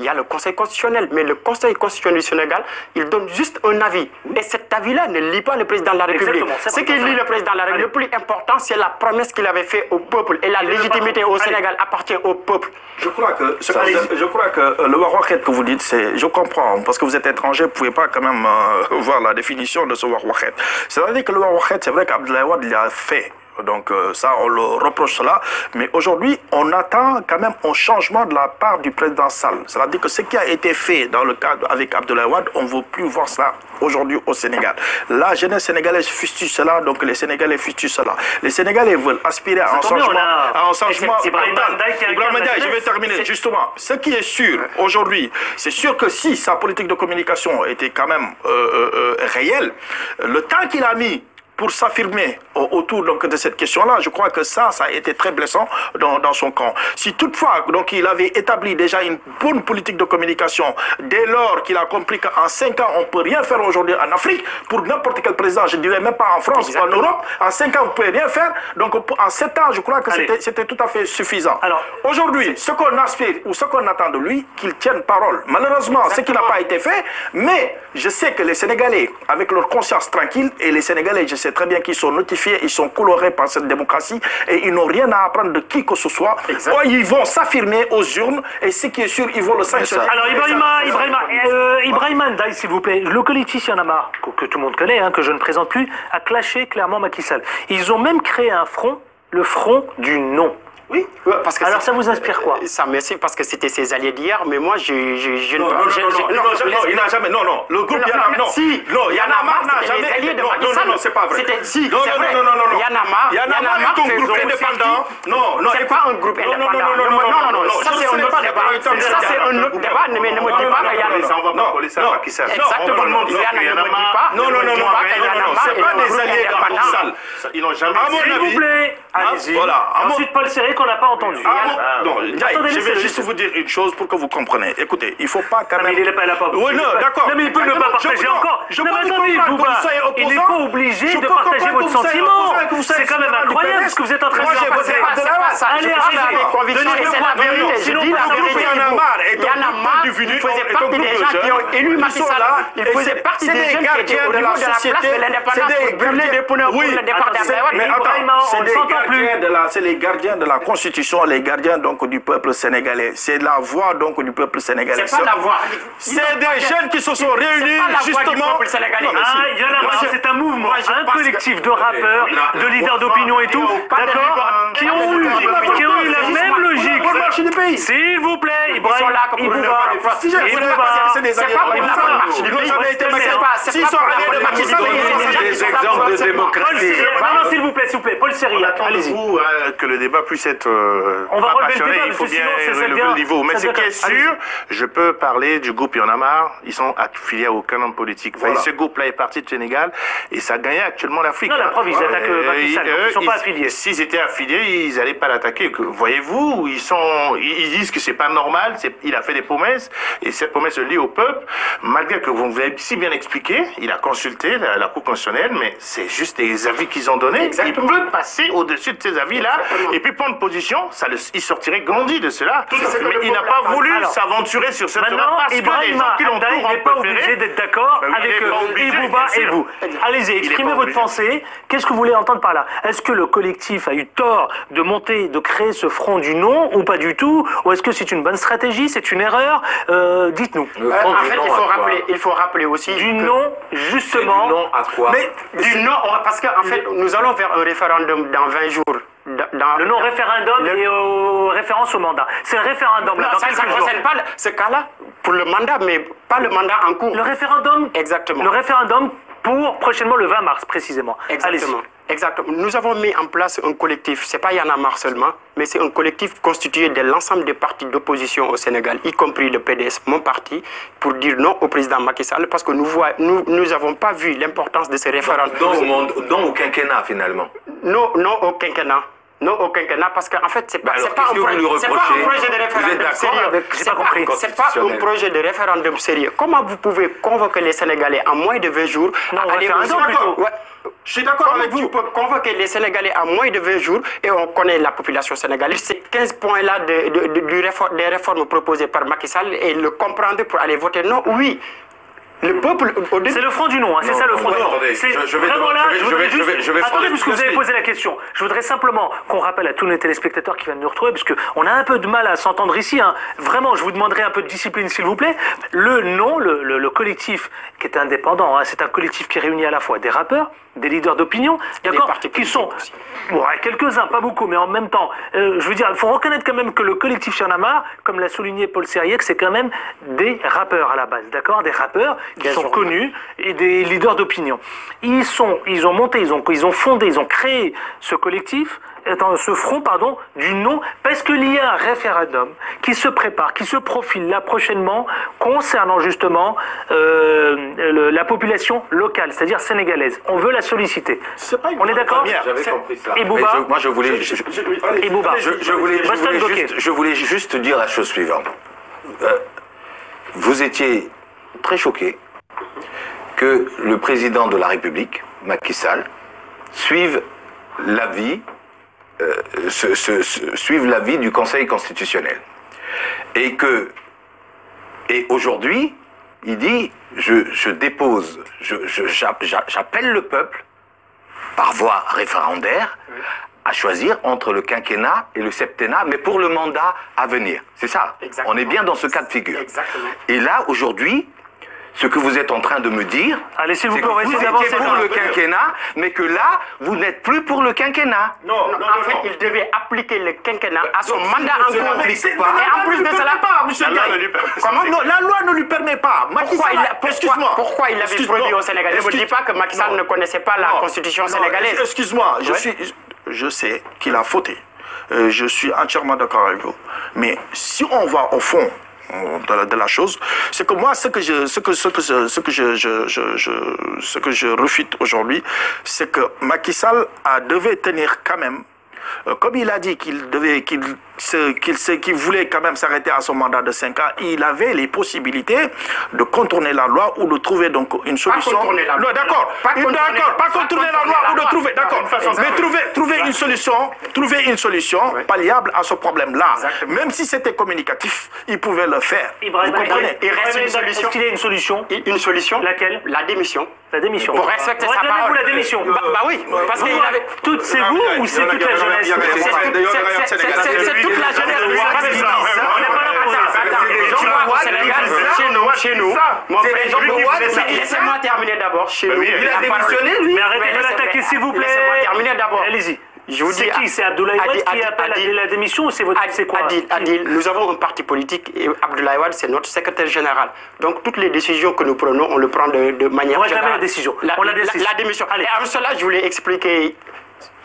Il y a le Conseil constitutionnel, mais le Conseil constitutionnel du Sénégal, il donne juste un avis. Et cet avis-là ne lit pas le président de la République. Ce qu'il lit le président de la République, le plus important, c'est la promesse qu'il avait faite au peuple. Et la légitimité au Sénégal appartient au peuple. Je crois que le Warwaket que vous dites, je comprends, parce que vous êtes étranger, vous ne pouvez pas quand même voir la définition de ce Warwaket. C'est-à-dire que le Warwaket, c'est vrai qu'Abdoulaye Wade l'a fait. Donc ça, on le reproche cela. Mais aujourd'hui, on attend quand même un changement de la part du président Sall. C'est-à-dire que ce qui a été fait dans le cadre avec Abdoulaye Wade, on ne veut plus voir cela aujourd'hui au Sénégal. La jeunesse sénégalaise fustige cela, donc les Sénégalais fustigent cela. Les Sénégalais veulent aspirer à un changement Ibrahim Ndiaye, je vais terminer. Justement, ce qui est sûr aujourd'hui, c'est sûr que si sa politique de communication était quand même réelle, le temps qu'il a mis pour s'affirmer autour donc, de cette question-là, je crois que ça a été très blessant dans son camp. Si toutefois, donc, il avait établi déjà une bonne politique de communication, dès lors qu'il a compris qu'en 5 ans, on ne peut rien faire aujourd'hui en Afrique, pour n'importe quel président, je ne dirais même pas en France ou en Europe, en 5 ans, vous ne pouvez rien faire. Donc en 7 ans, je crois que c'était tout à fait suffisant. Aujourd'hui, ce qu'on aspire ou ce qu'on attend de lui, qu'il tienne parole. Malheureusement, ce qui n'a pas été fait, mais je sais que les Sénégalais, avec leur conscience tranquille, et les Sénégalais, je sais très bien qu'ils sont notifiés, ils sont colorés par cette démocratie et ils n'ont rien à apprendre de qui que ce soit. Ils vont s'affirmer aux urnes et ce qui est sûr, ils vont le sanctionner. Alors Ibrahim Ndiaye, s'il vous plaît, le collectif Y'en a marre, que tout le monde connaît, que je ne présente plus, a clashé clairement Macky Sall. Ils ont même créé un front, le front du non. Oui, parce que alors ça vous inspire quoi? Ça merci parce que c'était ses alliés d'hier, mais moi je ne non, il n'a jamais, non, le groupe Y'en a marre, non, Y'en a marre n'a jamais, non, c'est pas vrai. Si, non, Y'en a marre est un groupe indépendant, non, c'est pas un groupe indépendant, non, ça c'est un autre débat, mais ne me dis pas que Y'en a marre. On va pas coller ça à Macky Sall. Exactement, non, c'est pas des alliés de Macky Sall. Ils n'ont jamais, s'il vous plaît, allez-y. Ensuite Paul Serré qu'on n'a pas entendu. Non, je vais juste vous dire une chose pour que vous compreniez. Écoutez, il ne faut pas quand même... Mais il n'est pas là pas. Oui, non, d'accord. Non, mais il peut ne pas partager encore. Je peux comprendre que vous soyez opposant. Il n'est pas obligé de partager votre sentiment. C'est quand même incroyable ce que vous êtes en train de faire. Allez, c'est la vérité. Je dis la vérité. Y'en a marre, il faisait partie des gens qui ont élu Macky Sall. Il faisait partie des gens qui étaient au niveau de la place de l'indépendance pour brûler des pneus pour le départ d'Abdoulaye Wade. Mais attends, c'est les gardiens de la Constitution, les gardiens donc du peuple sénégalais. C'est la voix donc du peuple sénégalais. C'est pas la voix. C'est des jeunes qui se sont réunis justement. C'est un mouvement, un collectif de rappeurs, de leaders d'opinion et tout, d'accord, qui ont eu la même logique. S'il vous plaît, Ibrahim, c'est des alliés de des exemples de démocratie. Non, s'il vous plaît, Paul Serry, allez-y. Que le débat puisse être on va relever le débat, il faut bien sinon, relever le niveau. Mais ce qui est sûr, je peux parler du groupe Y'en a marre. Ils sont affiliés à aucun homme politique. Voilà. Ce groupe-là est parti du Sénégal et ça gagnait actuellement l'Afrique. Non, la preuve, ils attaquent Macky Sall. Ils ne sont pas affiliés. S'ils étaient affiliés, ils n'allaient pas l'attaquer. Voyez-vous, ils disent que c'est pas normal. Il a fait des promesses et cette promesse se lie au peuple. Malgré que vous l'avez si bien expliqué, il a consulté la Cour constitutionnelle, mais c'est juste des avis qu'ils ont donnés. Exactement. Il peut passer au-dessus de ces avis-là et puis prendre position. Il sortirait grandi de cela. Mais il n'a pas voulu s'aventurer sur cette voie parce que les gens qui l'ont n'est pas obligé d'être d'accord avec Ibouba et vous. Allez-y, exprimez votre pensée. Qu'est-ce que vous voulez entendre par là? Est-ce que le collectif a eu tort de monter, de créer ce front du non ou pas du tout? Ou est-ce que c'est une bonne stratégie? C'est une erreur? Dites-nous. En fait, il faut rappeler aussi du non, justement. Du non à quoi? Du non, parce qu'en fait, nous allons faire un référendum dans 20 jours. Le non-référendum et référence au mandat. C'est le référendum. Non, ça ne concerne pas ce cas-là pour le mandat, mais pas le mandat en cours. Le référendum. Exactement. Le référendum pour prochainement le 20 mars, précisément. Exactement. Exactement. Nous avons mis en place un collectif, c'est pas Y'en a marre seulement, mais c'est un collectif constitué de l'ensemble des partis d'opposition au Sénégal, y compris le PDS, mon parti, pour dire non au président Macky Sall, parce que nous n'avons pas vu l'importance de ce référendum. Non au quinquennat finalement. Non au quinquennat. non au quinquennat parce qu'en fait c'est pas un projet de référendum sérieux. C'est pas un projet de référendum sérieux. Comment vous pouvez convoquer les Sénégalais en moins de 20 jours à aller Je suis d'accord avec vous. Tu peux convoquer les Sénégalais en moins de 20 jours et on connaît la population sénégalaise. Ces 15 points-là des réformes proposées par Macky Sall et le comprendre pour aller voter non, oui. Le peuple, c'est le front du non, hein, c'est ça le front du non. Attendez, puisque vous avez posé la question. Je voudrais simplement qu'on rappelle à tous les téléspectateurs qui viennent nous retrouver, parce qu'on a un peu de mal à s'entendre ici. Hein. Vraiment, je vous demanderai un peu de discipline, s'il vous plaît. Le non, le collectif qui est indépendant, hein, c'est un collectif qui réunit à la fois des rappeurs, des leaders d'opinion, d'accord, qui sont quelques-uns, pas beaucoup, mais en même temps, je veux dire, il faut reconnaître quand même que le collectif Y'en a marre, comme l'a souligné Paul Sérieux, c'est quand même des rappeurs à la base, d'accord, des rappeurs qui sont connus et des leaders d'opinion. Ils ont monté, ils ont fondé, ils ont créé ce collectif, ce front, pardon, du non, parce qu'il y a un référendum qui se prépare, qui se profile là prochainement concernant justement la population locale, c'est-à-dire sénégalaise. On veut la solliciter. On est d'accord? J'avais compris ça. Et Bouba, moi je voulais, je voulais juste dire la chose suivante. Vous étiez très choqué que le président de la République, Macky Sall, suive l'avis du Conseil constitutionnel. Et aujourd'hui, il dit, j'appelle le peuple, par voie référendaire, à choisir entre le quinquennat et le septennat, mais pour le mandat à venir. C'est ça. Exactement. On est bien dans ce cas de figure. Exactement. Et là, aujourd'hui, ce que vous êtes en train de me dire, c'est que vous étiez pour le quinquennat, mais que là, vous n'êtes plus pour le quinquennat. En fait, il devait appliquer le quinquennat à son mandat en cours. Et en plus de cela, monsieur la loi ne lui permet pas. Pourquoi il l'avait produit au Sénégal? Ne me dis pas que Macky Sall ne connaissait pas la constitution sénégalaise. Excuse-moi, je sais qu'il a fauté. Je suis entièrement d'accord avec vous. Mais si on va au fond de la chose, c'est que moi, ce que je refute aujourd'hui, c'est que Macky Sall devait tenir quand même, comme il a dit qu'il voulait quand même s'arrêter à son mandat de 5 ans, il avait les possibilités de contourner la loi ou de trouver donc une solution. Pas contourner la loi. D'accord, pas contourner la loi ou de trouver, d'accord, mais trouver une solution palliable à ce problème-là. Même si c'était communicatif, il pouvait le faire. Il reste une solution. Est-ce qu'il y a une solution? Une solution? Laquelle? La démission. La démission. Pour respecter sa parole. La démission. Bah oui, parce qu'il avait... C'est vous ou c'est toute la jeunesse? C'est toute la jeunesse. On n'est pas là pour ça. Chez nous, mon frère, laissez-moi terminer d'abord. Chez nous, il a démissionné, lui. Mais arrêtez de l'attaquer, s'il vous plaît. Laissez-moi terminer d'abord. Allez-y. Je vous dis, c'est qui? C'est Abdoulaye Wade qui appelle à la démission ou c'est votre... C'est quoi? Adil, nous avons un parti politique et Abdoulaye Wade, c'est notre secrétaire général. Donc, toutes les décisions que nous prenons, on le prend de manière générale. On réclame la décision. La démission. Allez, avant cela, je voulais expliquer...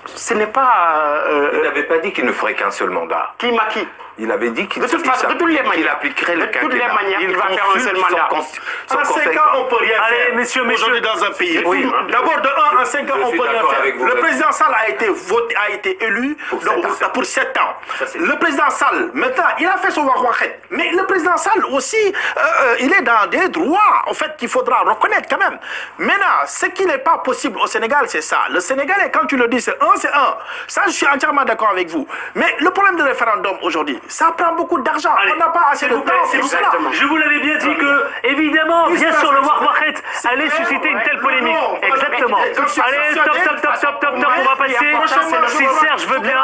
Ce n'est pas... Il n'avait pas dit qu'il ne ferait qu'un seul mandat. Qui m'a qui? Il avait dit qu'il appliquerait le quinquennat. De toutes les manières, il va faire un seul mandat. En 5 ans, on peut rien faire. Allez, messieurs, aujourd'hui dans un pays. D'abord, de 1 en 5 ans, on peut rien faire. Le président Sall a été élu pour 7 ans. Le président Sall, maintenant, il a fait son waouakhet. Mais le président Sall aussi, il est dans des droits, en fait, qu'il faudra reconnaître quand même. Maintenant, ce qui n'est pas possible au Sénégal, c'est ça. Le Sénégalais, quand tu le dis, c'est 1, c'est 1. Ça, je suis entièrement d'accord avec vous. Mais le problème du référendum aujourd'hui, ça prend beaucoup d'argent. On n'a pas assez de temps pour cela. Je vous l'avais bien dit que, évidemment, bien sûr, le waouakhet allait susciter une telle polémique. Exactement. Allez, top, on va passer. Si Serge veut bien,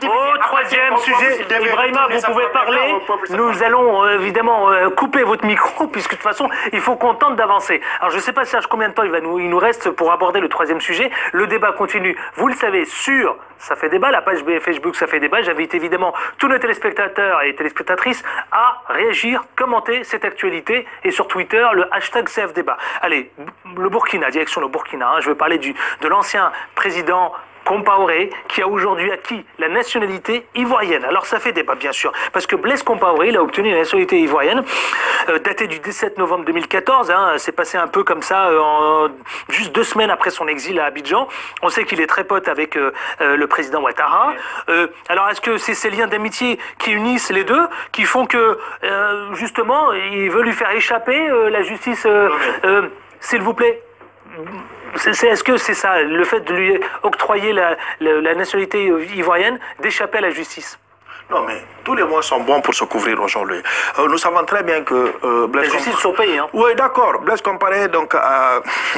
au troisième sujet. Ibrahima, vous pouvez parler. Nous allons évidemment couper votre micro, puisque de toute façon, il faut qu'on tente d'avancer. Alors, je ne sais pas, Serge, combien de temps il nous reste pour aborder le troisième sujet. Le débat continue. Vous le savez, sur Ça fait débat, la page Facebook Ça fait débat. J'invite évidemment tous nos téléspectateurs et téléspectatrices à réagir, commenter cette actualité et sur Twitter, le hashtag CFDébat. Allez, le Burkina, direction le Burkina. Je veux parler de l'ancien président Compaoré, qui a aujourd'hui acquis la nationalité ivoirienne. Alors ça fait débat, bien sûr, parce que Blaise Compaoré, il a obtenu la nationalité ivoirienne, datée du 17 novembre 2014. C'est passé un peu comme ça, juste 2 semaines après son exil à Abidjan. On sait qu'il est très pote avec le président Ouattara. Alors est-ce que c'est ces liens d'amitié qui unissent les deux, qui font que, justement, il veut lui faire échapper la justice, s'il vous plaît? Est-ce que c'est ça, le fait de lui octroyer la nationalité ivoirienne, d'échapper à la justice? Non, mais tous les moyens sont bons pour se couvrir aujourd'hui. Nous savons très bien que Blaise la justice de son pays, hein. Oui, d'accord. Blaise Compaoré, donc,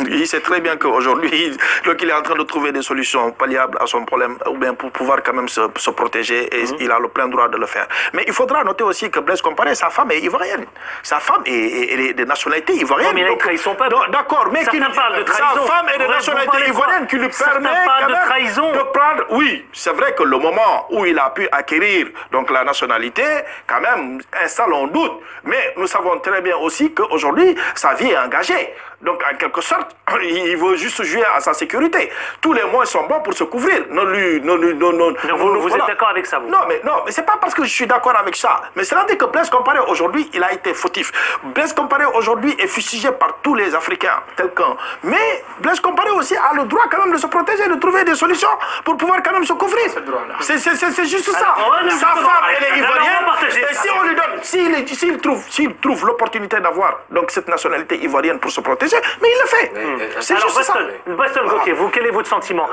il sait très bien qu'aujourd'hui, il est en train de trouver des solutions palliables à son problème, ou bien pour pouvoir quand même se protéger, et il a le plein droit de le faire. Mais il faudra noter aussi que Blaise Compaoré, sa femme est ivoirienne. Sa femme est de nationalité ivoirienne. Non, mais là, il trahit son peuple. D'accord, mais certains parlent de trahison. Sa femme est de nationalité ivoirienne qui lui permet quand même de trahison. De prendre... Oui, c'est vrai que le moment où il a pu acquérir donc la nationalité, quand même, installe en doute. Mais nous savons très bien aussi qu'aujourd'hui, sa vie est engagée. Donc, en quelque sorte, il veut juste jouer à sa sécurité. Tous les moyens sont bons pour se couvrir. Vous êtes d'accord avec ça, vous? Non, mais c'est pas parce que je suis d'accord avec ça. Mais cela dit que Blaise Compaoré, aujourd'hui, il a été fautif. Blaise Compaoré, aujourd'hui, est fustigé par tous les Africains, tel qu'un. Mais Blaise Compaoré aussi a le droit quand même de se protéger, de trouver des solutions pour pouvoir quand même se couvrir. C'est juste ça. Sa femme, elle est ivoirienne. Et si on lui donne, s'il trouve l'opportunité d'avoir donc cette nationalité ivoirienne pour se protéger, mais il le fait. C'est juste ça. Boston Gokey, vous, quel est votre sentiment?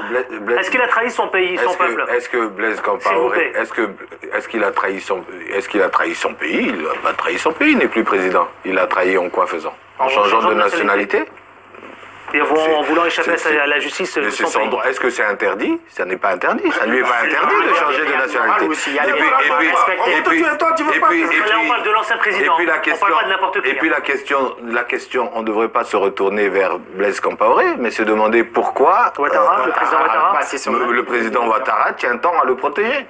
Est-ce qu'il a trahi son pays, son peuple? Est-ce que Blaise Compaoré, est-ce qu'il a trahi son pays? Il n'a pas trahi son pays, il n'est plus président. Il a trahi en quoi faisant? En changeant de nationalité? Et en voulant échapper à la justice de son pays. Est-ce que c'est interdit? Ça n'est pas interdit. Ça ne lui est pas interdit de changer de nationalité. Là, on parle de l'ancien président. On ne parle pas de n'importe qui. Et puis la question, on ne devrait pas se retourner vers Blaise Compaoré, mais se demander pourquoi Ouattara, le président Ouattara, le président Ouattara tient tant à le protéger.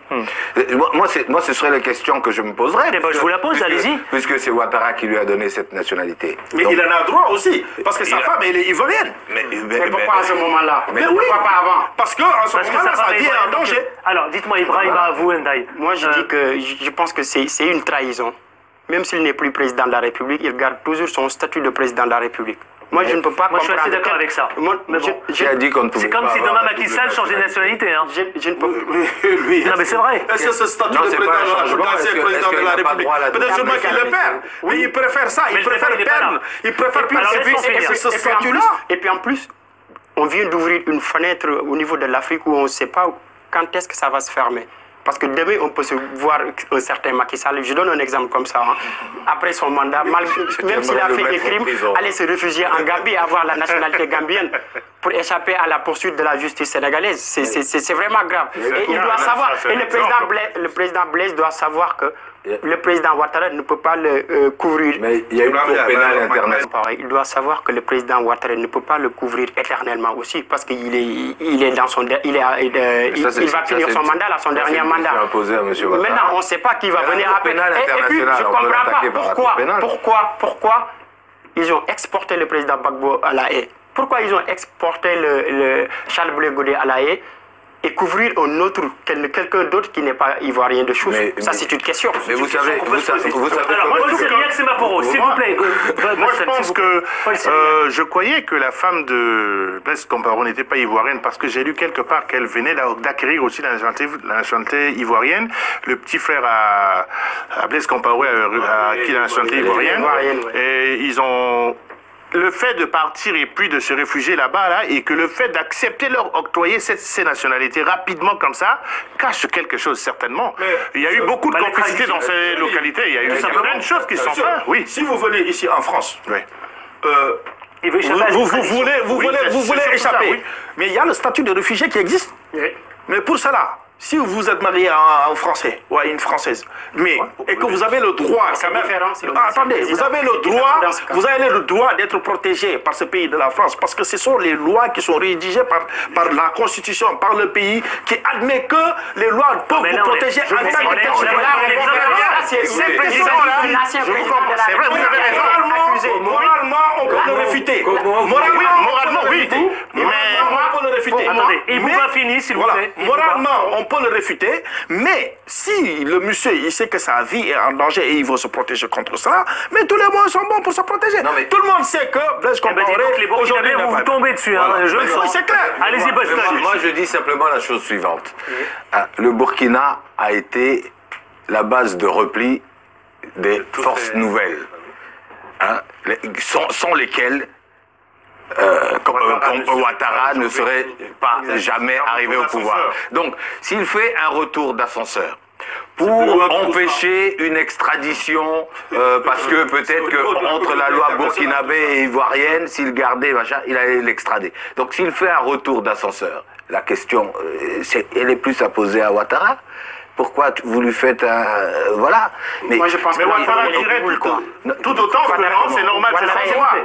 Moi, ce serait la question que je me poserais. Je vous la pose, allez-y. Puisque c'est Ouattara qui lui a donné cette nationalité. Mais il en a droit aussi, parce que sa femme, elle est ivoirienne. Mais pourquoi à ce moment-là? Mais oui, pourquoi pas avant? Parce qu'en ce moment-là, sa vie est en danger. Alors, dites-moi, Ibrahima, vous, Ndaye. Moi, je pense que c'est une trahison. Même s'il n'est plus président de la République, il garde toujours son statut de président de la République. Moi, je ne peux pas comprendre. Moi, je suis assez d'accord avec ça. C'est comme si demain Macky Sall changeait de nationalité. Hein. Je ne peux pas. Non, mais c'est vrai. Est-ce que ce statut de président de la République, peut-être seulement qu'il le perd. Mais il préfère ça. Il préfère perdre. Il préfère perdre ce statut-là. Et puis en plus, on vient d'ouvrir une fenêtre au niveau de l'Afrique où on ne sait pas quand est-ce que ça va se fermer. Parce que demain, on peut se voir un certain Macky Sall. Je donne un exemple comme ça. Hein. Après son mandat, même s'il a fait des crimes, aller se réfugier en Gambie, avoir la nationalité gambienne pour échapper à la poursuite de la justice sénégalaise. C'est vraiment grave. Et il doit savoir, et le président Blaise doit savoir que le président Ouattara ne peut pas le couvrir. Mais il y a une cour pénale internationale. Il doit savoir que le président Ouattara ne peut pas le couvrir éternellement aussi, parce qu'il est dans son, il va finir son mandat, là, son dernier mandat. Maintenant, on ne sait pas qui va venir après. Et puis, je ne comprends pas pourquoi ils ont exporté le président Gbagbo à La Haye. Pourquoi ils ont exporté le Charles Blé Goudé à La Haye et couvrir un autre, quelqu'un d'autre qui n'est pas ivoirien de chose. Ça, c'est une question. Mais vous savez... Alors, moi, je sais rien que c'est ma poro, s'il vous plaît. Moi, je pense que... je croyais que la femme de Blaise Compaoré n'était pas ivoirienne parce que j'ai lu quelque part qu'elle venait d'acquérir aussi la nationalité ivoirienne. Le petit frère à Blaise Compaoré a acquis la nationalité ivoirienne. Et ils ont... Le fait de partir et puis de se réfugier là-bas, là, et que le fait d'accepter leur octroyer ces nationalités rapidement comme ça, cache quelque chose certainement. Il y a eu beaucoup de complicité dans ces localités. Il y a eu plein de choses qui sont faites. Oui. Si vous venez ici en France, vous voulez échapper. Oui. Mais il y a le statut de réfugié qui existe. Oui. Mais pour cela, si vous êtes marié à un Français ou à une Française, et que vous avez le droit, attendez, vous avez le droit d'être protégé par ce pays de la France, parce que ce sont les lois qui sont rédigées par la Constitution, par le pays, qui admet que les lois peuvent vous protéger en tant que tel. Ces présidents-là, c'est vrai, vous avez raison. Moralement, on peut le réfuter. Moralement, oui. Mais on peut le réfuter. Attendez, et Bouba finit, s'il vous plaît. Moralement, on peut le réfuter, mais si le monsieur, il sait que sa vie est en danger et il veut se protéger contre ça, mais tous les moyens sont bons pour se protéger. Tout le monde sait que Blaise Compaoré, les Burkinabés, vous tombez dessus. Oui, c'est clair. Allez-y, Boston. Moi, je dis simplement la chose suivante. Le Burkina a été la base de repli des forces nouvelles, sans lesquelles Ouattara ne serait pas jamais arrivé au pouvoir. Donc, s'il fait un retour d'ascenseur pour empêcher une extradition, parce que peut-être que entre la loi burkinabé et ivoirienne, s'il gardait, machin, il allait l'extrader. Donc, s'il fait un retour d'ascenseur, la question, elle est plus à poser à Ouattara. Pourquoi vous lui faites un... voilà. Mais moi je pense que Ouattara dirait tout autant que c'est normal que ça soit.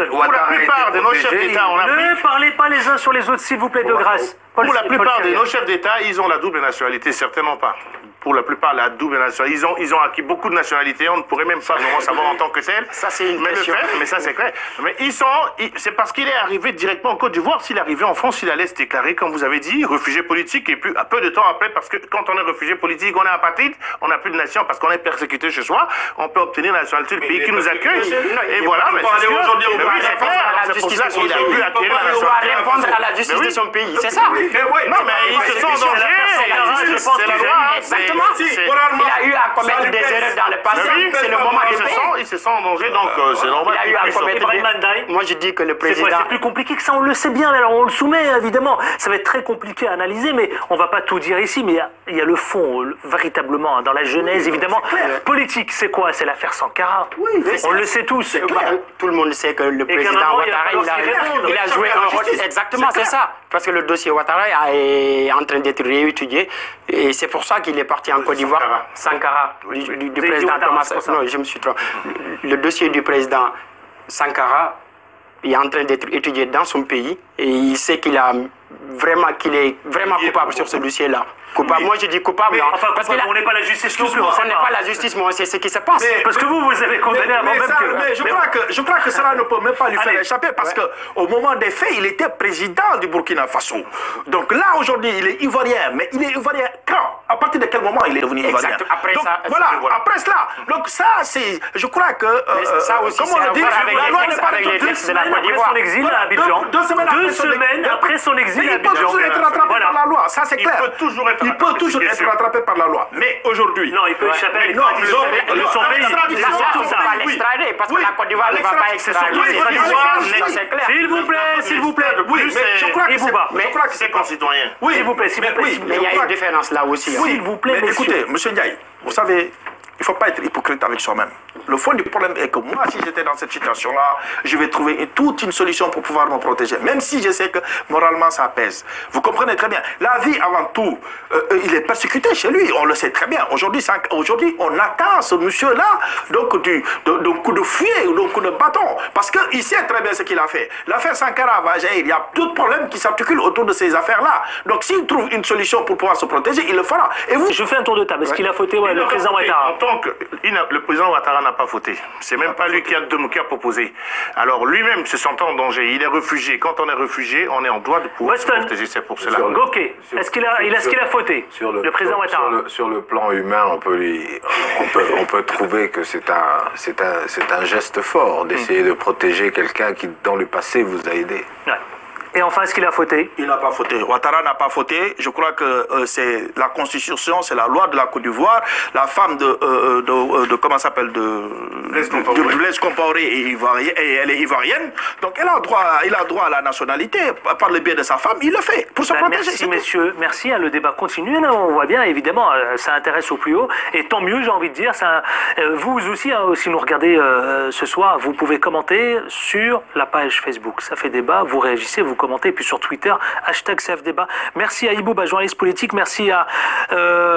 Pour la plupart de nos chefs d'État en Afrique... Ne parlez pas les uns sur les autres, s'il vous plaît, de grâce. Pour la plupart de nos chefs d'État, ils ont la double nationalité, certainement pas. Pour la plupart, la double nationalité. Ils ont acquis beaucoup de nationalités, on ne pourrait même pas vraiment savoir en tant que tel. Ça, c'est une question. Mais ça, c'est clair. Mais c'est parce qu'il est arrivé directement en Côte d'Ivoire. S'il est arrivé en France, il allait se déclarer, comme vous avez dit, réfugié politique. Et puis, à peu de temps après, parce que quand on est réfugié politique, on est apatride, on n'a plus de nation parce qu'on est persécuté chez soi, on peut obtenir la nationalité du pays qui nous accueille. Et voilà, mais c'est aujourd'hui, c'est pour ça qu'il a pu acquérir la nationalité. Répondre à la justice de son pays, c'est ça. Non, mais ils se sont en danger. C'est la loi. Exactement. Il a eu à commettre des erreurs dans le passé. C'est le moment de payer. Ils se sont en danger, donc c'est normal. Il a eu à commettre des... Moi, je dis que le président... C'est plus compliqué que ça, on le sait bien. Alors, on le soumet, évidemment. Ça va être très compliqué à analyser, mais on va pas tout dire ici. Mais il y a le fond, véritablement, dans la genèse, évidemment. Politique, c'est quoi? C'est l'affaire Sankara. Oui, on le sait tous. Tout le monde sait que le président Ouattara, il a joué un rôle... Exactement, c'est ça. Parce que le dossier Ouattara est en train d'être réétudié. Et c'est pour ça qu'il est parti en Côte d'Ivoire. Sankara, du président Thomas... Non, je me suis trompé. Le dossier du président Sankara est en train d'être étudié dans son pays. Et il sait qu'il est vraiment coupable sur ce dossier-là. Coupable. Moi, je dis coupable. Mais, enfin, parce qu'on n'est pas la justice non plus. On n'est pas la justice, mais on sait ce qui se passe. Parce que vous avez condamné avant même que... Mais je crois que cela ne peut même pas lui faire échapper parce qu'au moment des faits, il était président du Burkina Faso. Donc là, aujourd'hui, il est ivoirien. Mais il est ivoirien quand? À partir de quel moment il est devenu ivoirien? Après donc, ça, voilà, après cela. Donc ça, c'est... Je crois que... ça aussi, comme on le dit, la loi n'est pas de 2 semaines après son exil à Abidjan. 2 semaines après son exil à Abidjan. Il peut toujours être rattrapé par la loi. Ça, c'est clair. Il peut toujours être rattrapé par la loi. Mais aujourd'hui... Non, il peut échapper à l'extradition de son pays. On ne peut pas l'extrader parce que la Côte d'Ivoire ne va pas extrader. C'est clair. S'il vous plaît. Oui, mais je crois que c'est concitoyen. Oui, s'il vous plaît. Mais il y a une différence là aussi. S'il vous plaît, mais écoutez, M. Ndiaye, vous savez... Il ne faut pas être hypocrite avec soi-même. Le fond du problème est que moi, si j'étais dans cette situation-là, je vais trouver toute une solution pour pouvoir me protéger. Même si je sais que moralement, ça pèse. Vous comprenez très bien. La vie, avant tout, il est persécuté chez lui. On le sait très bien. Aujourd'hui, on attend ce monsieur-là d'un coup de fouet ou d'un coup de bâton. Parce qu'il sait très bien ce qu'il a fait. L'affaire Sankara va jaillir. Il y a d'autres problèmes qui s'articulent autour de ces affaires-là. Donc, s'il trouve une solution pour pouvoir se protéger, il le fera. Et vous... Je fais un tour de table. Est-ce qu'il a fauté le président Ouattara? Le président Ouattara n'a pas fauté. C'est même pas lui qui a proposé. Alors lui-même se sentant en danger, il est réfugié. Quand on est réfugié, on est en droit de pouvoir se protéger. C'est pour cela. Goké, est-ce qu'il a fauté, le président Ouattara? Sur le plan humain, on peut trouver que c'est un geste fort d'essayer de protéger quelqu'un qui, dans le passé, vous a aidé. Ouais. Et enfin, est-ce qu'il a fauté? Il n'a pas fauté. Ouattara n'a pas fauté. Je crois que c'est la Constitution, c'est la loi de la Côte d'Ivoire. La femme comment s'appelle, de Blaise Compaoré elle est ivoirienne. Donc elle a droit à la nationalité par le biais de sa femme. Il le fait pour se protéger. Merci messieurs, merci. Le débat continue. Là, on voit bien, évidemment, ça intéresse au plus haut. Et tant mieux, j'ai envie de dire. Ça, vous aussi, si nous regardez ce soir, vous pouvez commenter sur la page Facebook. Ça fait débat. Vous réagissez, vous commentez, puis sur Twitter, #CFDébat. Merci à Ibouba, journaliste politique. Merci à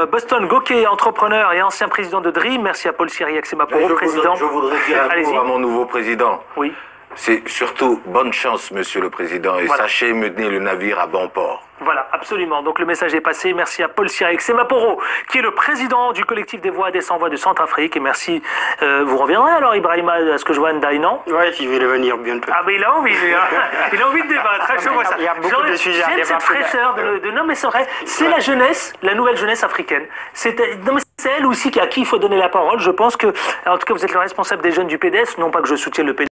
Boston Goké, entrepreneur et ancien président de Dream. Merci à Paul Siriac, c'est ma président. Je voudrais dire un mot à mon nouveau président. Oui. C'est surtout bonne chance, Monsieur le Président, et Voilà. sachez mener le navire à bon port. Voilà, absolument. Donc le message est passé. Merci à Paul Sirek Semaporo, qui est le président du collectif des voix et des sans-voix de Centrafrique. Et merci. Vous reviendrez alors, Ibrahima, à ce que je vois Ndaï, non? Oui, je vais revenir bientôt. Ah, mais il a envie, lui, hein. Il a envie de débattre. Hein, je vois ça. Il y a beaucoup de sujets à J'aime cette débattre. fraîcheur non, mais c'est vrai. C'est la jeunesse, la nouvelle jeunesse africaine. Non, mais c'est elle aussi à qui il faut donner la parole. Je pense que, en tout cas, vous êtes le responsable des jeunes du PDS. Non pas que je soutienne le PDS.